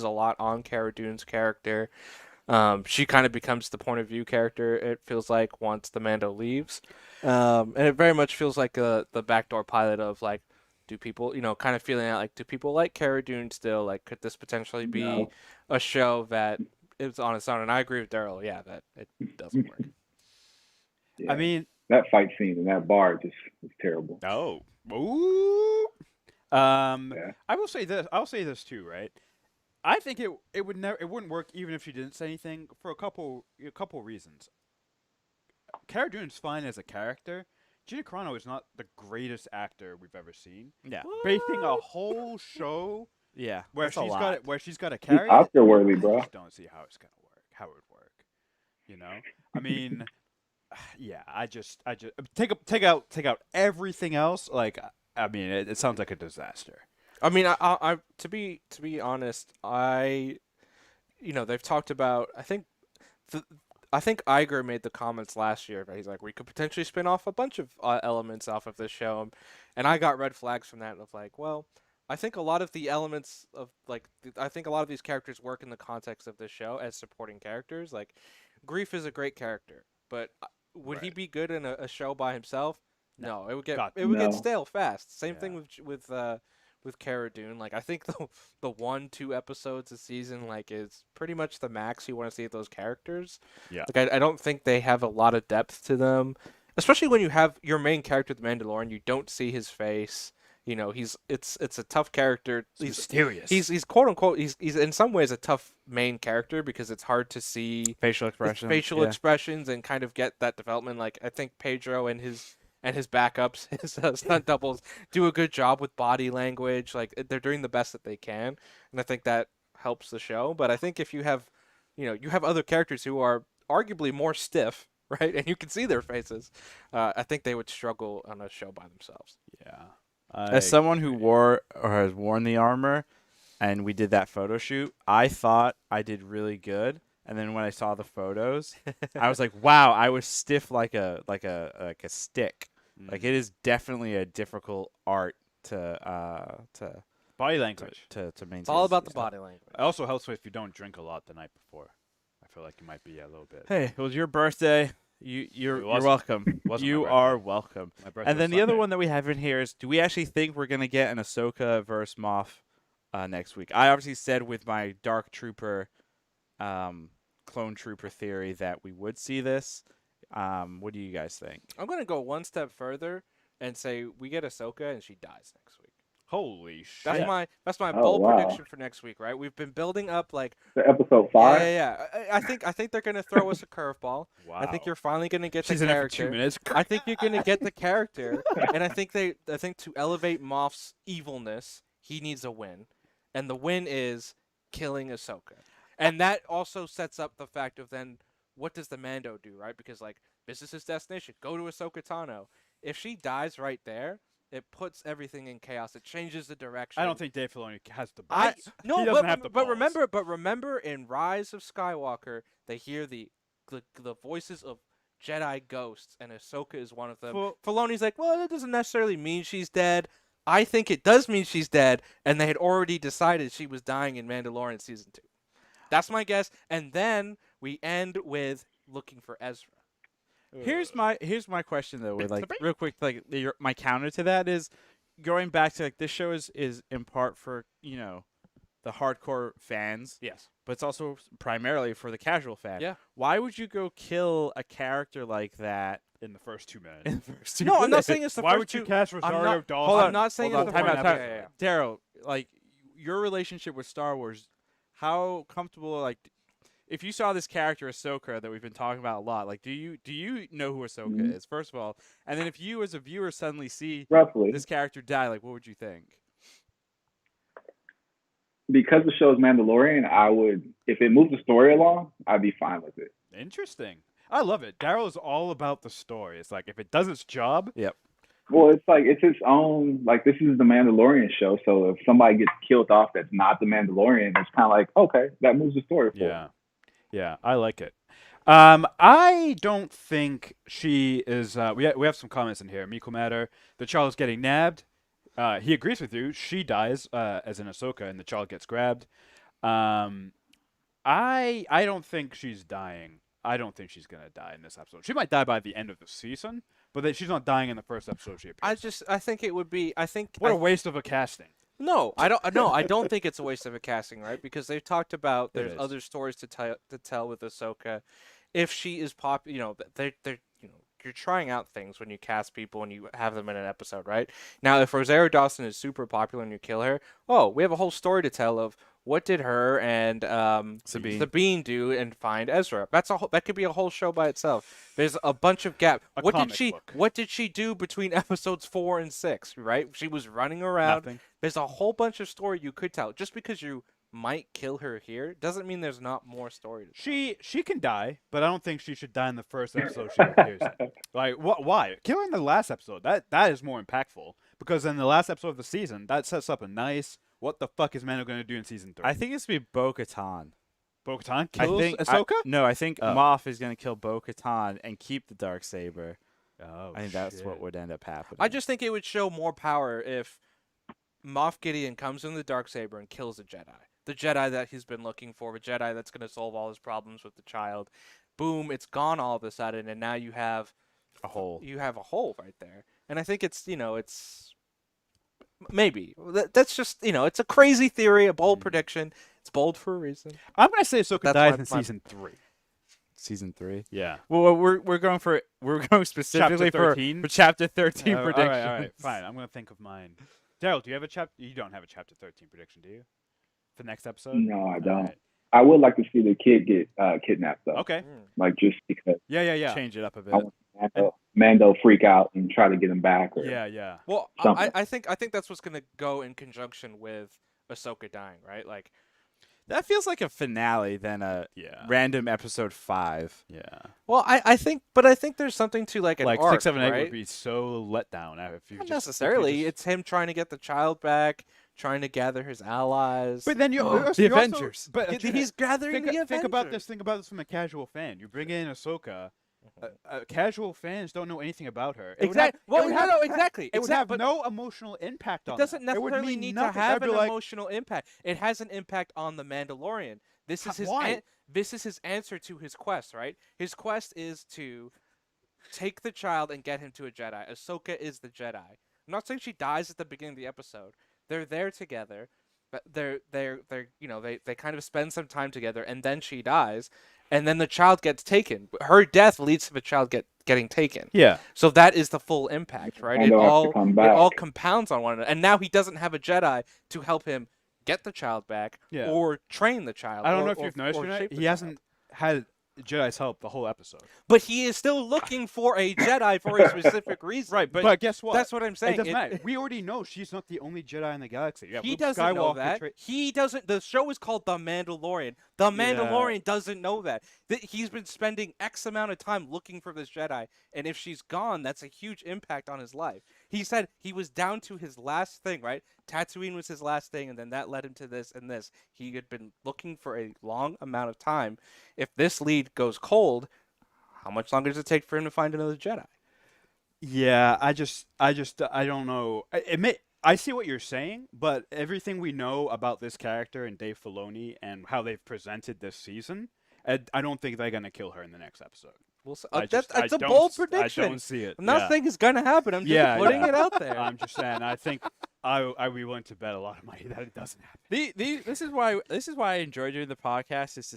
a lot on Cara Dune's character. She kind of becomes the point of view character, it feels like, once the Mando leaves. And it very much feels like the backdoor pilot of, like, do people, kind of feeling out, like, do people like Cara Dune still? Like, could this potentially be a show that is on its own? And I agree with Daryl, yeah, that it doesn't work. Yeah. I mean, that fight scene in that bar just was terrible. oh. Ooh. Yeah. I will say this. I'll say this too, right? I think it wouldn't work even if she didn't say anything for a couple reasons. Cara Dune's fine as a character. Gina Carano is not the greatest actor we've ever seen. Yeah. Basing a whole show Yeah. where that's a lot. she's got to He's carry it, Oscar worthy, I bro. just don't see how it's gonna work. How it would work. I mean, yeah, I just take out everything else. Like, I mean, it sounds like a disaster. I mean, I to be honest, they've talked about. I think Iger made the comments last year, but he's like, we could potentially spin off a bunch of elements off of this show, and I got red flags from that of like, well, I think a lot of the elements of like, I think a lot of these characters work in the context of this show as supporting characters. Like, Grief is a great character, but would he Right. be good in a show by himself? No, it would get God, it would get no. stale fast. Same Yeah. thing with Cara Dune. Like, I think the 1-2 episodes a season like is pretty much the max you want to see of those characters. Yeah. Like, I don't think they have a lot of depth to them, especially when you have your main character, the Mandalorian. You don't see his face. You know, it's a tough character. He's mysterious. He's quote unquote he's in some ways a tough main character because it's hard to see Facial his expression. facial yeah. expressions and kind of get that development. Like, I think Pedro and his backups, his stunt doubles, do a good job with body language. Like, they're doing the best that they can, and I think that helps the show. But I think if you have, you have other characters who are arguably more stiff, right, and you can see their faces, I think they would struggle on a show by themselves. Yeah. As someone who wore or has worn the armor, and we did that photo shoot, I thought I did really good. And then when I saw the photos, I was like, "Wow, I was stiff like a stick." Like, it is definitely a difficult art to body language. to maintain. It's all about the stuff. body language. It also helps if you don't drink a lot the night before. I feel like you might be a little bit. Hey, it was your birthday. You're wasn't. welcome. Wasn't my You birthday. are welcome. My birthday And then was the other Sunday. one that we have in here is: do we actually think we're gonna get an Ahsoka versus Moff next week? I obviously said with my Dark Trooper, Clone Trooper theory that we would see this. What do you guys think? I'm gonna go one step further and say we get Ahsoka and she dies next week. Holy shit! That's my Oh, bold wow. prediction for next week. Right? We've been building up like The episode 5. yeah. I think they're gonna throw us a curveball. Wow. I think you're finally gonna get She's the in it for 2 character. minutes. I think you're gonna get the character, and I think to elevate Moff's evilness, he needs a win, and the win is killing Ahsoka, and that also sets up the fact of then what does the Mando do, right? Because like business is destination, go to Ahsoka Tano. If she dies right there, it puts everything in chaos. It changes the direction. I don't think Dave Filoni has the I balls. no, he doesn't but, have the but balls. remember in Rise of Skywalker, they hear the voices of Jedi ghosts, and Ahsoka is one of them. Well- Filoni's like, well, that doesn't necessarily mean she's dead. I think it does mean she's dead, and they had already decided she was dying in Mandalorian season 2. That's my guess, and then we end with looking for Ezra. Here's my question though, with like real quick, like my counter to that is going back to like this show is in part for the hardcore fans, Yes. but it's also primarily for the casual fan. Yeah. Why would you go kill a character like that in the first 2 minutes. in the first 2 No, I'm not minutes? saying it's the Why first would you two. cast I'm Rosario not- Dawson? hold on, I'm not saying hold it's on, the time first out, episode. time out. Yeah. Daryl, like your relationship with Star Wars, how comfortable, like, if you saw this character Ahsoka that we've been talking about a lot, like, do you know who Ahsoka Mhm. is, first of all, and then if you as a viewer suddenly see Roughly. this character die, like, what would you think? Because the show is Mandalorian, I would, if it moved the story along, I'd be fine with it. Interesting. I love it. Daryl is all about the story. It's like if it does its job, Well, it's like it's its own. Like, this is the Mandalorian show, so if somebody gets killed off that's not the Mandalorian, it's kind of like, okay, that moves the story forward. yeah, I like it. I don't think she is. We have some comments in here. Miko Matter, the child is getting nabbed. He agrees with you. She dies as in Ahsoka, and the child gets grabbed. I don't think she's dying. I don't think she's gonna die in this episode. She might die by the end of the season, but she's not dying in the first episode she appears. I think it would be. What a waste of a casting. No, I don't. No, I don't think it's a waste of a casting, right? Because they've talked about It there's is. other stories to tell with Ahsoka. If she is they're you're trying out things when you cast people and you have them in an episode, right? Now, if Rosario Dawson is super popular and you kill her, we have a whole story to tell of what did her and Sabine do and find Ezra. That could be a whole show by itself. There's a bunch of gap. A What did comic she book. What did she do between episodes 4 and 6? Right? She was running around. Nothing. There's a whole bunch of story you could tell. Just because you might kill her here doesn't mean there's not more story to tell. She can die, but I don't think she should die in the first episode she appears in. Like, why? Kill her in the last episode. That is more impactful, because in the last episode of the season, that sets up a nice, what the fuck is Mando going to do in season 3? I think it's going to be Bo-Katan. Bo-Katan kills I Ahsoka? think Oh. Moff is going to kill Bo-Katan and keep the Darksaber. Oh, I think that's what shit. would end up happening. I just think it would show more power if Moff Gideon comes in the Darksaber and kills a Jedi. The Jedi that he's been looking for, a Jedi that's going to solve all his problems with the child. Boom, it's gone all of a sudden, and now you have a hole. You have a hole right there. And I think it's, it's maybe. That's just, it's a crazy theory, a bold prediction. It's bold for a reason. I'm going to say Ahsoka That's dies my- in season 3. Season 3. Yeah. Well, we're going specifically Chapter for 13? chapter 13 All predictions. right, all right, fine. I'm going to think of mine. Daryl, do you have a chapter? You don't have a chapter 13 prediction, do you? For next episode? No, I All don't. right. I would like to see the kid get kidnapped though. Okay. Like just because Yeah. Change it up a bit. I want Mando freak out and try to get him back. Or, Yeah. Well, Something. I think that's what's going to go in conjunction with Ahsoka dying, right? Like, That feels like a finale than a Yeah. random episode 5. Yeah. well, I think there's something to like an Like arc, 6, 7, 8 right? would be so let down if you Not just, necessarily. It's him trying to get the child back, trying to gather his allies. But then you The Avengers. He's gathering the think about Avengers. this from a casual fan. You bring in Ahsoka. Casual fans don't know anything about her. It would Exactly. have- it would have- Exactly. It would have no emotional impact on It doesn't them. It would necessarily mean need nothing. to have I'd an be like, emotional impact. It has an impact on the Mandalorian. This is his Why? this is his answer to his quest, right? His quest is to take the child and get him to a Jedi. Ahsoka is the Jedi. I'm not saying she dies at the beginning of the episode. They're there together. But they kind of spend some time together, and then she dies, and then the child gets taken. Her death leads to the child getting taken. Yeah. So that is the full impact, right? And It they'll have to all come it back. all compounds on one another. And now he doesn't have a Jedi to help him get the child back Yeah. or train the child. I don't or- know if or- you've noticed or or not. shape the He child. hasn't had Jedi's help the whole episode. But he is still looking for a Jedi for a specific reason. Right, but guess what? That's what I'm saying. It doesn't It- matter. We already know she's not the only Jedi in the galaxy. Yeah, He Luke doesn't know Skywalker that. He doesn't. The show is called The Mandalorian. The Mandalorian doesn't know that. He's been spending X amount of time looking for this Jedi, and if she's gone, that's a huge impact on his life. He said he was down to his last thing, right? Tatooine was his last thing, and then that led him to this and this. He had been looking for a long amount of time. If this lead goes cold, how much longer does it take for him to find another Jedi? Yeah, I don't know. I see what you're saying, but everything we know about this character and Dave Filoni and how they've presented this season, I don't think they're gonna kill her in the next episode. We'll see. I That's a don't bold s- prediction. I don't see it. I'm not yeah. saying it's gonna happen. I'm just Yeah, putting yeah. it out there. I'm just saying. I think I'd be willing to bet a lot of money that it doesn't happen. This is why I enjoy doing the podcast is to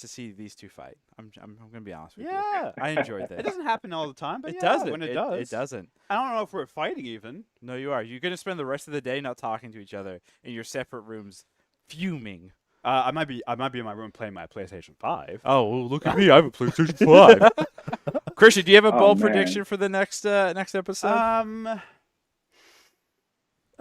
see these two fight. I'm gonna be honest with you. Yeah. I enjoyed this. It doesn't happen all the time, but It yeah, doesn't. when it does. It doesn't. I don't know if we're fighting even. No, you are. You're gonna spend the rest of the day not talking to each other in your separate rooms, fuming. I might be in my room playing my PlayStation 5. Oh, well, look at me! I have a PlayStation 5. Christian, do you have a Oh, bold man. prediction for the next episode?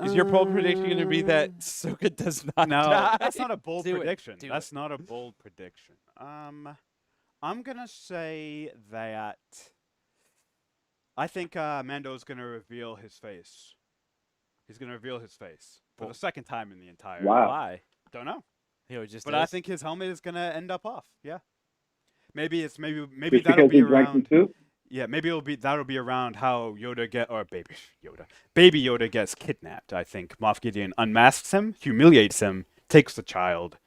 Is your bold prediction going to be that Ahsoka does not No, die? that's not a bold Do it. prediction. Do That's not a bold prediction. I'm gonna say that I think Mando's gonna reveal his face. He's gonna reveal his face for the second time in the entire. Wow. Why? Don't know, Just but I is? think his helmet is gonna end up off. Yeah. Maybe Just that'll because be he drank the around. soup? Yeah, maybe that'll be around how baby Yoda gets kidnapped. I think Moff Gideon unmasks him, humiliates him, takes the child.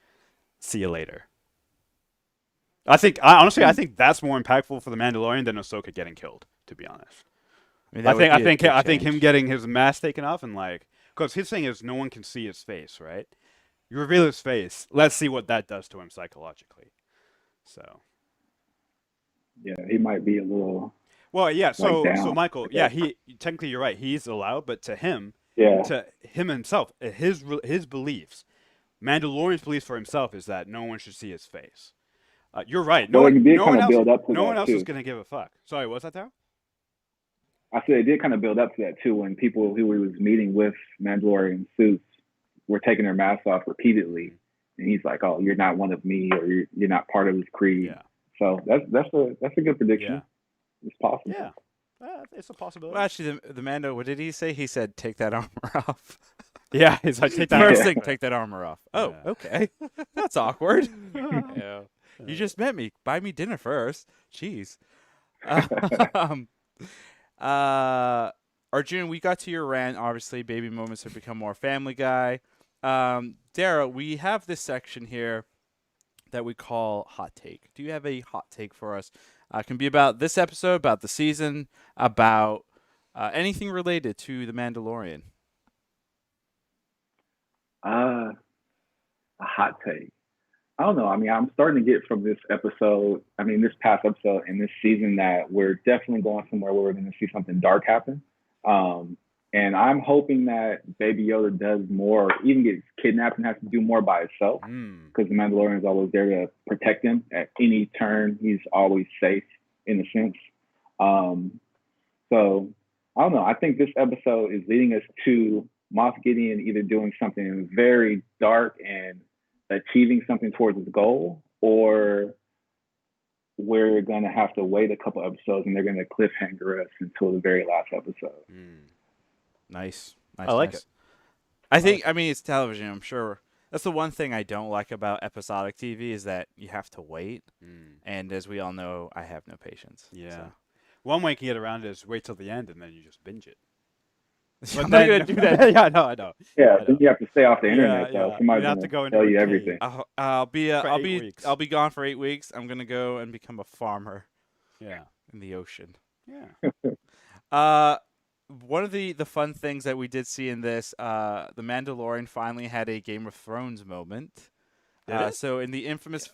See you later. I think that's more impactful for the Mandalorian than Ahsoka getting killed. To be honest, mean, I that would be a big think him change. getting his mask taken off and because his thing is no one can see his face, right? You reveal his face. Let's see what that does to him psychologically. So. Yeah, he might be a little. Well, yeah. So down. Michael, yeah, he technically you're right. He's allowed, but to him Yeah. himself, his beliefs, Mandalorian's beliefs for himself is that no one should see his face. You're right. No Well, one, it did no kinda one else, build up to no that, one else is too. gonna give a fuck. Sorry, what's that, Daryl? I said it did kind of build up to that too when people who he was meeting with Mandalorian suits were taking their masks off repeatedly, and he's like, "Oh, you're not one of me, or you're not part of his creed." Yeah. So that's a good prediction. Yeah. It's possible. Yeah. It's a possibility. Well, actually, the Mando, what did he say? He said, "Take that armor off." Yeah, he's like, take that First off. thing, take that armor off. Oh, Yeah. okay. That's awkward. Yeah. You just met me. Buy me dinner first. Jeez. Um, Arjun, we got to your rant. Obviously, baby moments have become more Family Guy. Daryl, we have this section here that we call Hot Take. Do you have a hot take for us? It can be about this episode, about the season, about anything related to The Mandalorian. A hot take. I don't know. I mean, I'm starting to get from this episode, this past episode and this season, that we're definitely going somewhere where we're going to see something dark happen. And I'm hoping that Baby Yoda does more, or even gets kidnapped and has to do more by himself, because the Mandalorian is always there to protect him at any turn. He's always safe, in a sense. So I don't know. I think this episode is leading us to Moff Gideon either doing something very dark and achieving something towards his goal, or we're going to have to wait a couple episodes and they're going to cliffhanger us until the very last episode. Nice. I like it. I think, it's television. I'm sure that's the one thing I don't like about episodic TV is that you have to wait. And as we all know, I have no patience. Yeah. So. One way you can get around it is wait till the end and then you just binge it. I'm not going to do that. Yeah, I know. Yeah, then you have to stay off the internet. Yeah. So somebody's You have going to go to into tell a you cave. everything. I'll be For 8 weeks. I'll be gone for 8 weeks. I'm gonna go and become a farmer Yeah. in the ocean. Yeah. One of the fun things that we did see in this, the Mandalorian finally had a Game of Thrones moment. So in the infamous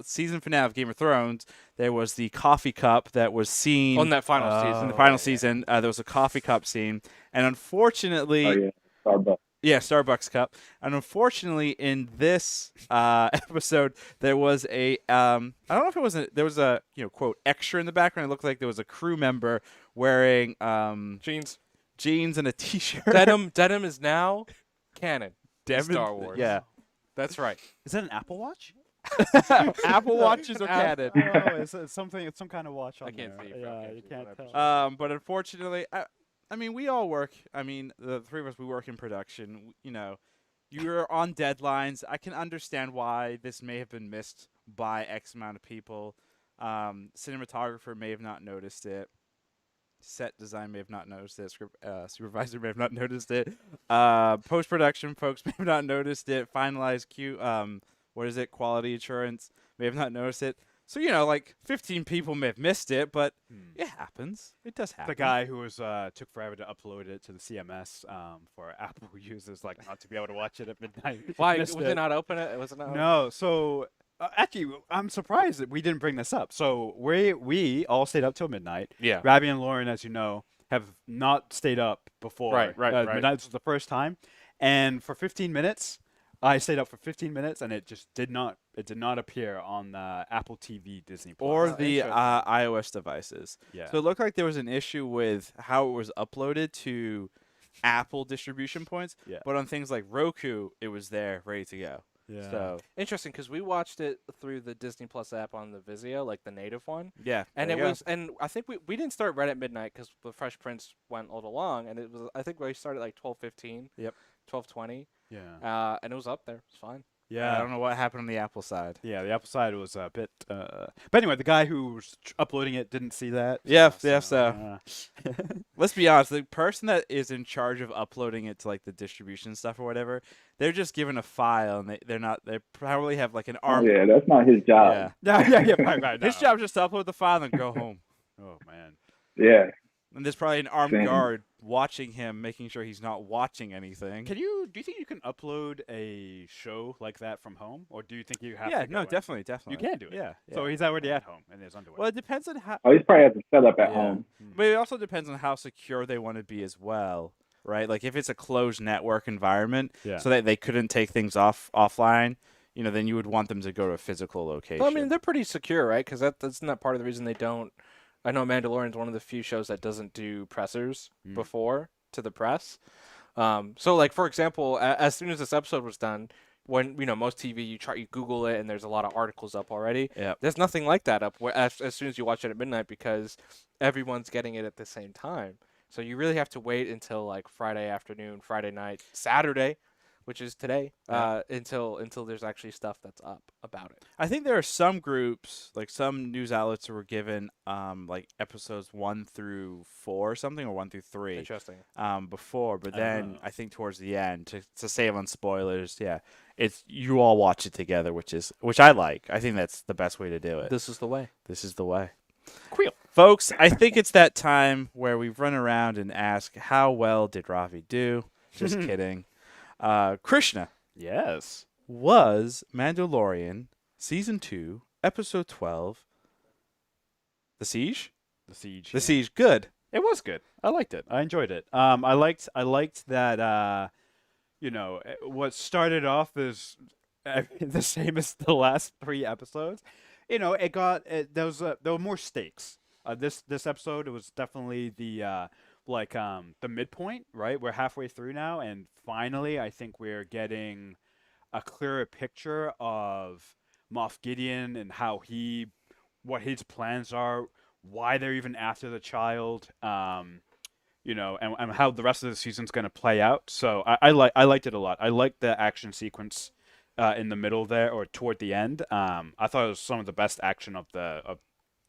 season finale of Game of Thrones, there was the coffee cup that was seen On that final season. In the final season, there was a coffee cup scene, and unfortunately, Oh, yeah. Starbucks. yeah, Starbucks cup. And unfortunately, in this episode, there was a I don't know if it was there was a quote extra in the background. It looked like there was a crew member wearing jeans and a t-shirt. Denim is now canon. in Star Wars. Yeah, That's right. Is that an Apple Watch? Apple Watches are canon. Oh, it's something. It's some kind of watch. On I can't there. see it, Yeah, okay, you can't whatever. tell. But unfortunately, we all work. The three of us, we work in production. You're on deadlines. I can understand why this may have been missed by X amount of people. Cinematographer may have not noticed it. Set design may have not noticed it. Supervisor may have not noticed it. Post-production folks may have not noticed it. Finalized quality assurance may have not noticed it. So, 15 people may have missed it, but it happens. It does happen. The guy who was took forever to upload it to the CMS for Apple users, not to be able to watch it at midnight. Why Missed was it not open? Was it not? No, so actually, I'm surprised that we didn't bring this up. So we all stayed up till midnight. Yeah. Rabbi and Lauren, as you know, have not stayed up before. Right. Midnight was the first time, and for 15 minutes, I stayed up for 15 minutes, and it just did not appear on the Apple TV Disney Plus. Or the interesting. iOS devices. Yeah. So it looked like there was an issue with how it was uploaded to Apple distribution points. Yeah. But on things like Roku, it was there, ready to go. Yeah. So Interesting, because we watched it through the Disney Plus app on the Vizio, like the native one. yeah, And there it you go. was, and I think we didn't start right at midnight because the Fresh Prince went a little long, and it was, I think we started like 12:15. Yep. 12:20. Yeah. And it was up there. It's fine. Yeah. I don't know what happened on the Apple side. Yeah, the Apple side was a bit. But anyway, the guy who was uploading it didn't see that. So. Let's be honest. The person that is in charge of uploading it to like the distribution stuff or whatever, they're just given a file and they probably have like an arm. Yeah, that's not his job. Yeah. yeah, right. His job is just to upload the file and go home. Oh man. Yeah. And there's probably an armed Same. guard watching him, making sure he's not watching anything. Do you think you can upload a show like that from home, or do you think you have to? Yeah, go no, in? definitely. You can do it. Yeah. So he's already at home in his underwear. Well, it depends on how. Oh, he probably has it set up at Yeah. home. But it also depends on how secure they want to be as well, right? Like if it's a closed network environment, Yeah. so that they couldn't take things offline, then you would want them to go to a physical location. Well, I mean, they're pretty secure, right? Because that's not part of the reason they don't. I know Mandalorian's one of the few shows that doesn't do pressers before to the press. So, like, for example, as soon as this episode was done, when most TV you Google it and there's a lot of articles up already. Yep. There's nothing like that up as soon as you watch it at midnight because everyone's getting it at the same time. So you really have to wait until like Friday afternoon, Friday night, Saturday, which is today, until there's actually stuff that's up about it. I think there are some groups, like some news outlets, that were given like episodes 1 through 4 or something, or 1 through 3. Interesting. Before, but then I think towards the end, to save on spoilers, it's you all watch it together, which I like. I think that's the best way to do it. This is the way. This is the way. Cool. Folks, I think it's that time where we run around and ask, how well did Ravi do? Just kidding. Krishna. Yes. Was Mandalorian Season 2, Episode 12, The Siege? The Siege. The Siege, good. It was good. I liked it. I enjoyed it. I liked that. What started off as the same as the last 3 episodes. There were more stakes. This episode, it was definitely the midpoint. Right, we're halfway through now, and finally, I think we're getting a clearer picture of Moff Gideon and what his plans are, why they're even after the child, and how the rest of the season's going to play out. So I liked it a lot. I liked the action sequence in the middle there, or toward the end. I thought it was some of the best action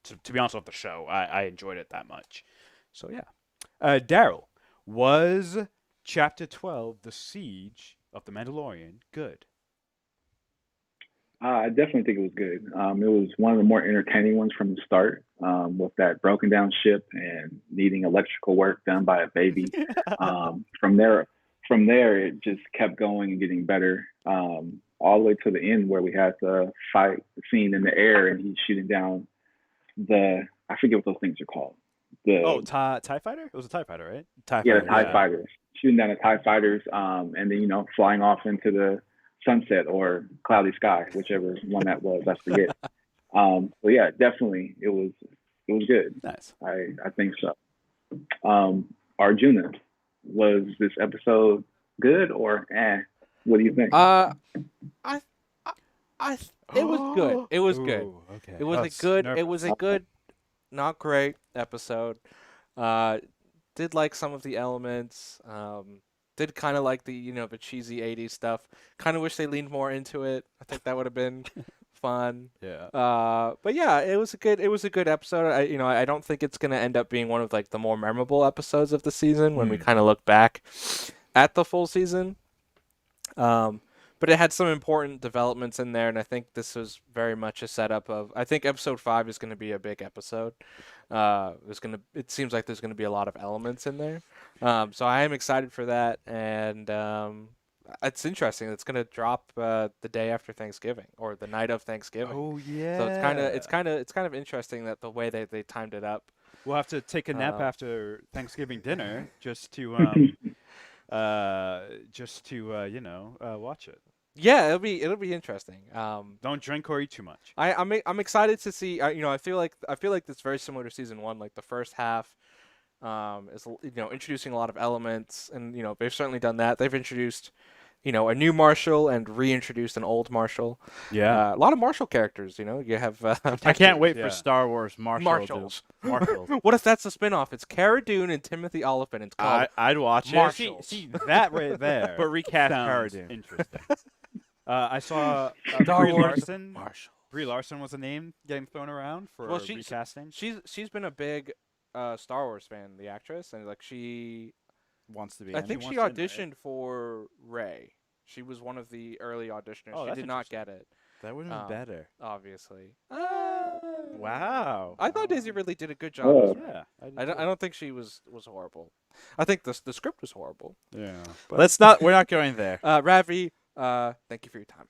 to be honest, of the show. I enjoyed it that much. So yeah. Daryl, was Chapter 12, The Siege of the Mandalorian, good? I definitely think it was good. It was one of the more entertaining ones from the start, with that broken down ship and needing electrical work done by a baby. From there, it just kept going and getting better, all the way to the end where we had the fight scene in the air and he's shooting down I forget what those things are called. TIE fighter? It was a TIE fighter, right? The TIE fighters. Shooting down the TIE fighters, and then, flying off into the sunset or cloudy sky, whichever one that was, I forget. But yeah, definitely it was good. Nice. I think so. Arjuna, was this episode good or what do you think? It was good. It was good. Okay. It was a good, not great episode. Did like some of the elements. Did kind of like the the cheesy '80s stuff. Kind of wish they leaned more into it. I think that would have been fun. Yeah. But yeah, it was a good episode. I don't think it's gonna end up being one of like the more memorable episodes of the season when we kind of look back at the full season. But it had some important developments in there, and I think this was very much a setup of. I think episode 5 is going to be a big episode. It seems like there's going to be a lot of elements in there, so I am excited for that, and it's interesting. It's going to drop the day after Thanksgiving or the night of Thanksgiving. Oh yeah. So it's kind of interesting that the way they timed it up. We'll have to take a nap after Thanksgiving dinner just to watch it. Yeah, it'll be interesting. Don't drink or eat too much. I'm excited to see. I feel like it's very similar to season 1. Like the first half, is introducing a lot of elements, and they've certainly done that. They've introduced, a new Marshall and reintroduced an old Marshall. Yeah, a lot of Marshall characters. You have. I can't wait for Star Wars Marshalls. What if that's a spinoff? It's Cara Dune and Timothy Oliphant. It's called I'd watch Marshall. it. See that right there. But recast Cara sounds Dune. Interesting. I saw Star Brie Wars Larson. Marshall. Brie Larson was a name getting thrown around for recasting. She's been a big Star Wars fan, the actress, and like she Wants to be. I in it. think she auditioned for Rey. She was one of the early auditioners. Oh, she that's did not get it, That would have been better. obviously. Wow. I thought Daisy Ridley did a good job. Oh. as Rey. Yeah, I don't think she was horrible. I think the script was horrible. Yeah. We're not going there. Ravi, thank you for your time.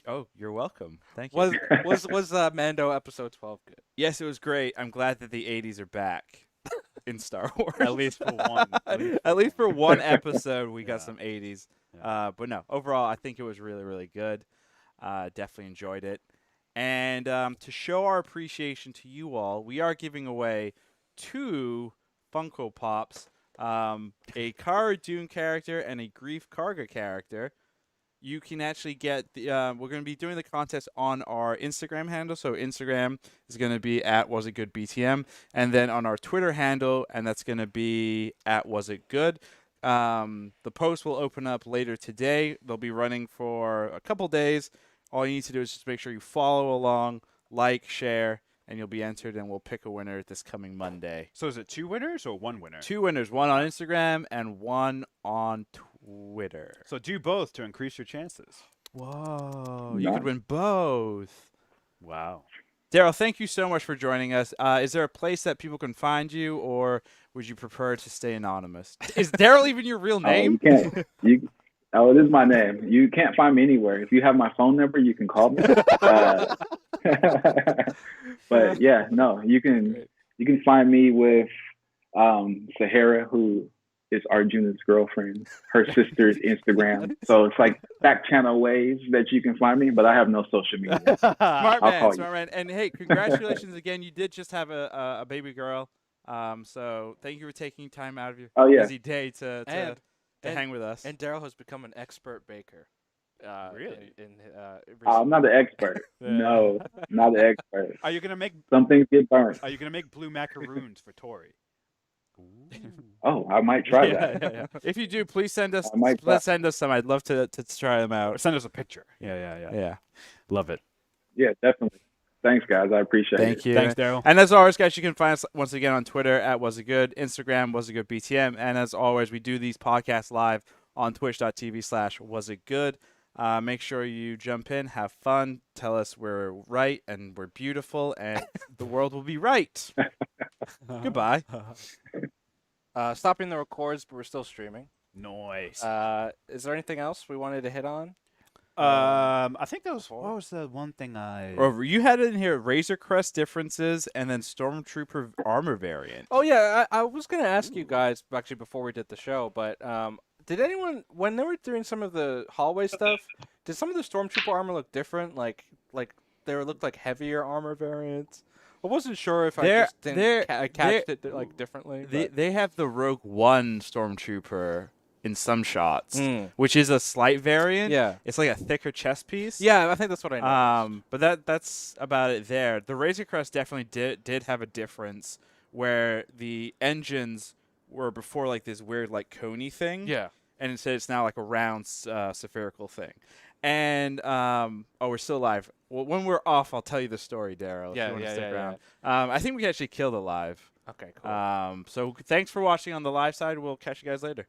Oh, you're welcome. Thank you. Was Mando episode 12 good? Yes, it was great. I'm glad that the 80s are back in Star Wars. At least for one. At least for one episode, we got Yeah. some 80s. Yeah. But no, overall, I think it was really, really good. Definitely enjoyed it. And to show our appreciation to you all, we are giving away 2 Funko Pops, a Cara Dune character and a Grief Karga character. you can actually get the. We're going to be doing the contest on our Instagram handle. So Instagram is going to be at Was It Good BTM, and then on our Twitter handle, and that's going to be at Was It Good. The post will open up later today. They'll be running for a couple days. All you need to do is just make sure you follow along, like, share, and you'll be entered, and we'll pick a winner this coming Monday. So is it 2 winners or 1 winner? 2 winners, one on Instagram and one on Twitter. So do both to increase your chances. Whoa, you could win both. Wow. Daryl, thank you so much for joining us. Is there a place that people can find you, or would you prefer to stay anonymous? Is Daryl even your real name? You can't. It is my name. You can't find me anywhere. If you have my phone number, you can call me. But yeah, no, you can find me with Sahara, who is Arjuna's girlfriend, her sister's Instagram. So it's like back channel ways that you can find me, but I have no social media. Smart man. And hey, congratulations again. You did just have a baby girl. So thank you for taking time out of your busy day to hang with us. And Daryl has become an expert baker. Really? I'm not an expert. No, not an expert. Are you gonna make some things get burnt? Are you gonna make blue macaroons for Tori? Oh, I might try that. Yeah. If you do, please send us. Send us some. I'd love to try them out. Send us a picture. Yeah. Love it. Yeah, definitely. Thanks, guys. I appreciate it. Thank you. Thanks, Daryl. And as always, guys, you can find us once again on Twitter at Was It Good, Instagram Was It Good BTM, and as always, we do these podcasts live on twitch.tv/wasitgood. Make sure you jump in, have fun, tell us we're right and we're beautiful, and the world will be right. Goodbye. Stopping the records, but we're still streaming. Nice. Is there anything else we wanted to hit on? I think that was what was the one thing I. Or you had in here Razor Crest differences and then Stormtrooper armor variant. Oh yeah, I was gonna ask you guys actually before we did the show, but did anyone when they were doing some of the hallway stuff, did some of the Stormtrooper armor look different? Like they looked like heavier armor variants. I wasn't sure if I just didn't catch it like differently. They have the Rogue One Stormtrooper in some shots, which is a slight variant. Yeah, it's like a thicker chest piece. Yeah, I think that's what I know. But that's about it there. The Razor Crest definitely did have a difference where the engines were before like this weird like coney thing. Yeah, and instead it's now like a round spherical thing. And we're still live. Well, when we're off, I'll tell you the story, Daryl. Yeah, if you want to stick around. Yeah. I think we actually killed it live. Okay, cool. So thanks for watching on the live side. We'll catch you guys later.